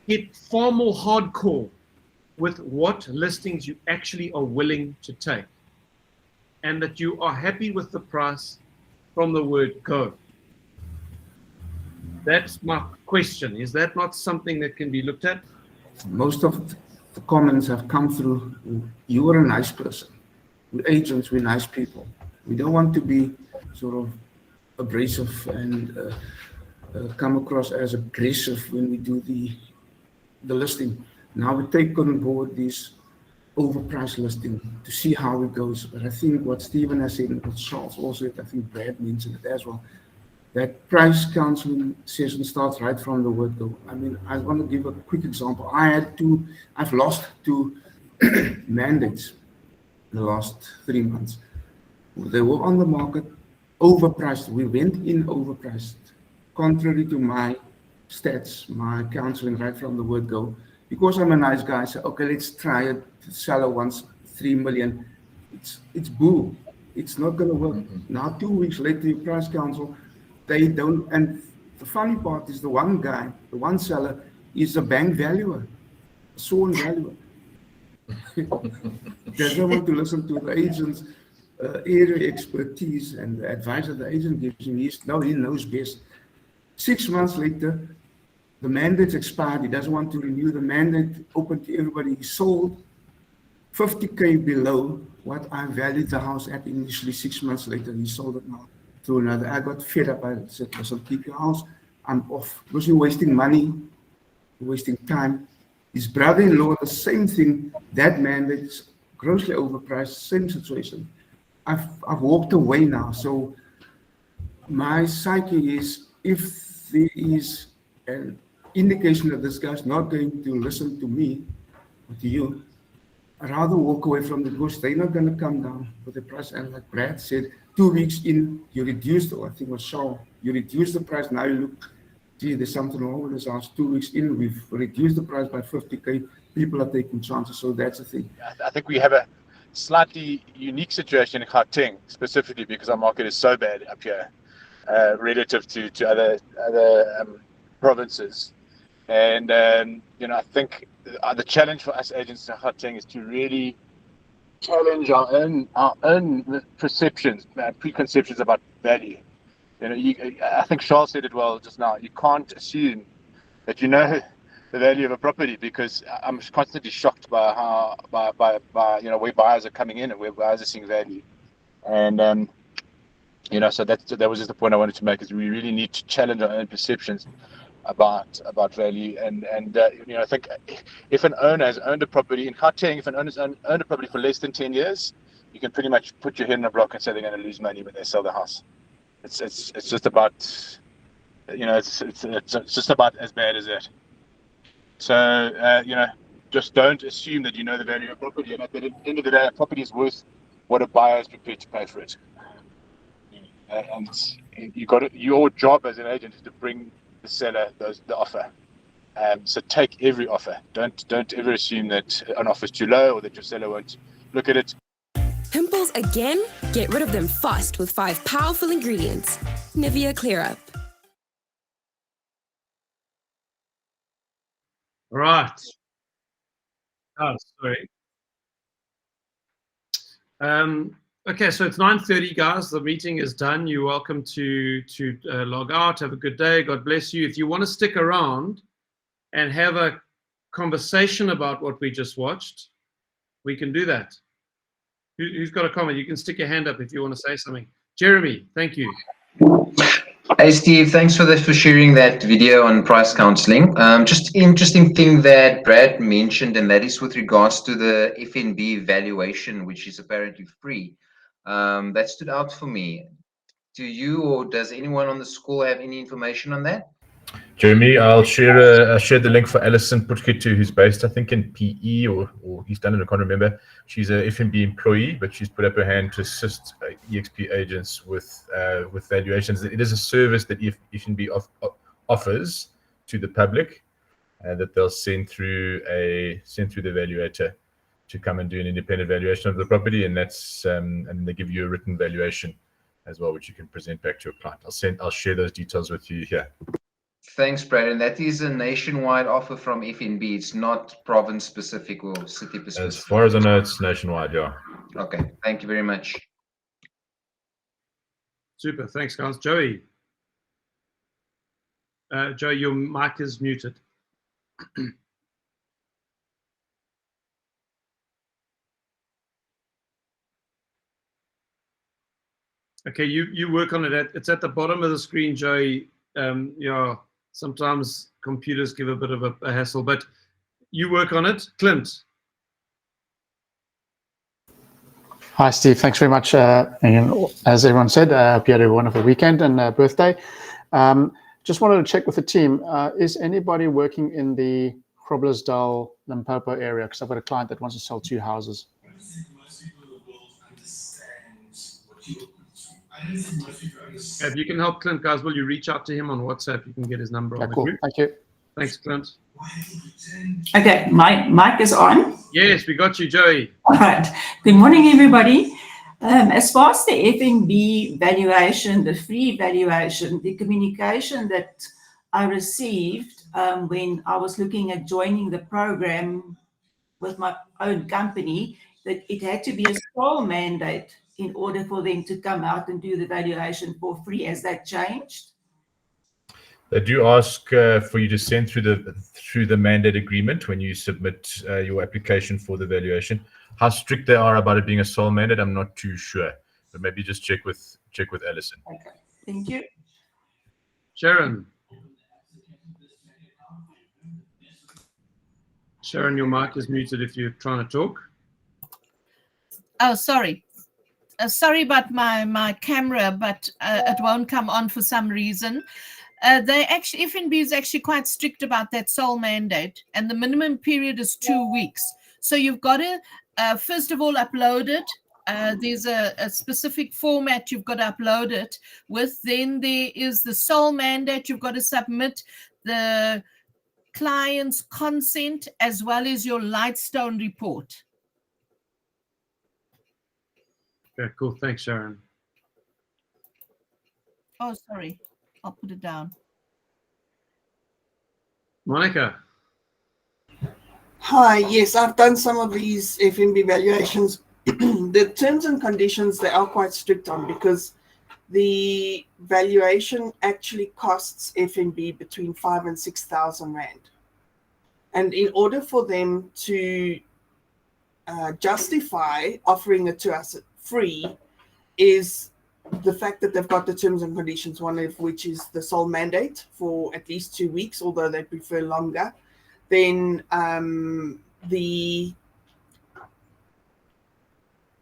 get far more hardcore with what listings you actually are willing to take, and that you are happy with the price from the word go? That's my question. Is that not something that can be looked at? Most of the comments have come through, you are a nice person. We're agents, we're nice people. We don't want to be sort of abrasive and come across as aggressive when we do the listing. Now we take on board this overpriced listing to see how it goes. But I think what Stephen has said, and what Charles also said, I think Brad mentioned it as well, that price counseling session starts right from the word go. I mean, I want to give a quick example. I've lost 2 mandates in the last 3 months. They were on the market, overpriced. We went in overpriced, contrary to my stats, my counseling right from the word go. Because I'm a nice guy, I said, okay, let's try it. The seller wants 3 million. It's boo. It's not going to work. Now, 2 weeks later, you price counsel, they don't. And the funny part is the one guy, the one seller, is a bank valuer, a sworn valuer. Doesn't want to listen to the agent's area expertise and the advice that the agent gives him. He knows best. 6 months later, the mandate's expired. He doesn't want to renew the mandate, open to everybody. He sold 50K below what I valued the house at initially. 6 months later, he sold it now to another. I got fed up. I said, listen, keep your house. I'm off. Because you're wasting money, you're wasting time. His brother-in-law, the same thing. That mandate is grossly overpriced, same situation. I've walked away now. So my psyche is, if there is an indication that this guy's not going to listen to me or to you, I'd rather walk away from the bush. They're not going to come down with the price. And like Brad said, 2 weeks in, you reduced, or I think it was Shaw, you reduced the price. Now you look, gee, there's something wrong with this house. 2 weeks in, we've reduced the price by 50K. People are taking chances. So that's the thing. I think we have a slightly unique situation in Gauteng, specifically because our market is so bad up here relative to other provinces. And, I think the challenge for us agents in Gauteng is to really challenge our own perceptions, preconceptions about value. I think Charles said it well just now. You can't assume that you know the value of a property, because I'm constantly shocked by where buyers are coming in and where buyers are seeing value. And so that was just the point I wanted to make, is we really need to challenge our own perceptions about value. And I think if an owner has owned a property in Gauteng, if an owner's owned a property for less than 10 years, you can pretty much put your head in a block and say they're going to lose money when they sell the house. It's just about, it's just about as bad as that. So just don't assume that you know the value of property, and at the end of the day, a property is worth what a buyer is prepared to pay for it. And your job as an agent is to bring the seller the offer. So take every offer. Don't ever assume that an offer is too low or that your seller won't look at it. Pimples again? Get rid of them fast with 5 powerful ingredients. Nivea Clear Up. Right. Oh, sorry. Okay, so it's 9:30, guys. The meeting is done. You're welcome to log out. Have a good day. God bless you. If you want to stick around and have a conversation about what we just watched, we can do that. Who's got a comment? You can stick your hand up if you want to say something. Jeremy, thank you. Hey Steve, thanks for sharing that video on price counseling. Just interesting thing that Brad mentioned, and that is with regards to the FNB valuation, which is apparently free. That stood out for me. Do you or does anyone on the school have any information on that? Jeremy, I'll share the link for Alison Putkitu, who's based, I think, in PE or East London, I can't remember. She's a FNB employee, but she's put up her hand to assist eXp agents with valuations. It is a service that FNB offers to the public, that they'll send through the valuator to come and do an independent valuation of the property, and that's and they give you a written valuation as well, which you can present back to your client. I'll share those details with you here. Thanks, Brad. And that is a nationwide offer from FNB. It's not province specific or city specific. As far as I know, it's nationwide, yeah. Okay, thank you very much. Super, thanks, guys. Joey. Joey, your mic is muted. Okay, you work on it. It's at the bottom of the screen, Joey. Yeah, sometimes computers give a bit of a hassle, but you work on it. Clint. Hi, Steve. Thanks very much. And as everyone said, I hope you had a wonderful weekend and birthday. Just wanted to check with the team. Is anybody working in the Groblersdal, Limpopo area? Because I've got a client that wants to sell 2 houses. If you can help Clint, guys, will you reach out to him on WhatsApp? You can get his number on the Cool. group. Thank you. Thanks, Clint. Okay, my mic is on. Yes, we got you, Joey. All right. Good morning, everybody. As far as the FNB valuation, the free valuation, the communication that I received when I was looking at joining the program with my own company, that it had to be a sole mandate in order for them to come out and do the valuation for free. Has that changed? They do ask for you to send through the mandate agreement when you submit your application for the valuation. How strict they are about it being a sole mandate, I'm not too sure, but maybe just check with Alison. Okay, thank you. Sharon. Sharon, your mic is muted if you're trying to talk. Oh, sorry. Sorry about my camera, but it won't come on for some reason. FNB is actually quite strict about that sole mandate, and the minimum period is 2 weeks. So you've got to, first of all, upload it. There's a specific format you've got to upload it with. Then there is the sole mandate. You've got to submit the client's consent as well as your Lightstone report. Okay, cool. Thanks, Sharon. Oh, sorry. I'll put it down. Monica. Hi, yes, I've done some of these FNB valuations. The terms and conditions, they are quite strict on, because the valuation actually costs FNB between 5,000 and 6,000 Rand. And in order for them to justify offering it to us free is the fact that they've got the terms and conditions, one of which is the sole mandate for at least 2 weeks, although they prefer longer. Then the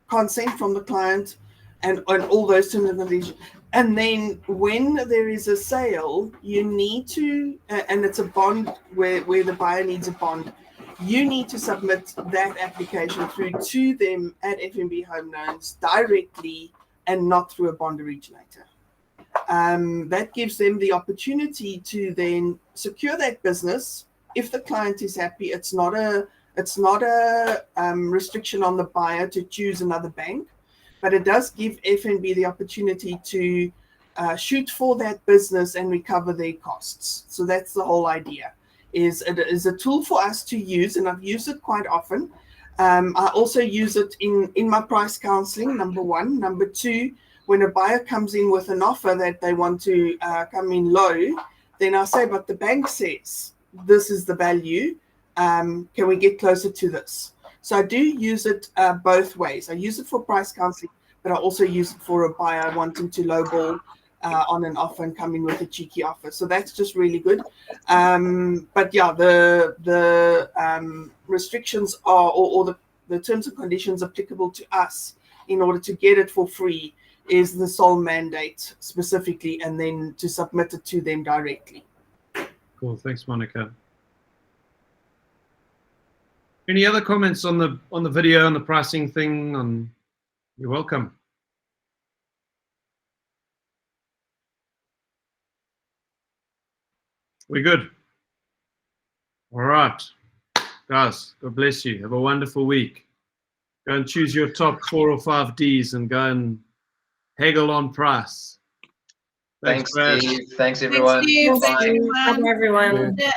consent from the client and all those terms and conditions. And then when there is a sale, you need to, and it's a bond where the buyer needs a bond, you need to submit that application through to them at FNB Home Loans directly and not through a bond originator. That gives them the opportunity to then secure that business. If the client is happy, it's not a restriction on the buyer to choose another bank. but it does give FNB the opportunity to shoot for that business and recover their costs. So that's the whole idea. It is a tool for us to use, and I've used it quite often. I also use it in my price counseling, number one. Number two, when a buyer comes in with an offer that they want to come in low, then I say, but the bank says this is the value. Can we get closer to this? So I do use it both ways. I use it for price counseling, but I also use it for a buyer wanting to lowball on an offer and come in with a cheeky offer. So that's just really good. But yeah, the restrictions are, or the terms and conditions applicable to us in order to get it for free is the sole mandate specifically, and then to submit it to them directly. Cool. Thanks, Monica. Any other comments on the video, on the pricing thing? You're welcome. We're good. All right. Guys, God bless you. Have a wonderful week. Go and choose your top 4 or 5 Ds and go and haggle on price. Thanks, Brad. Steve. Thanks, everyone. Thanks, Steve. Bye. Thanks, everyone. Bye, everyone. Yeah.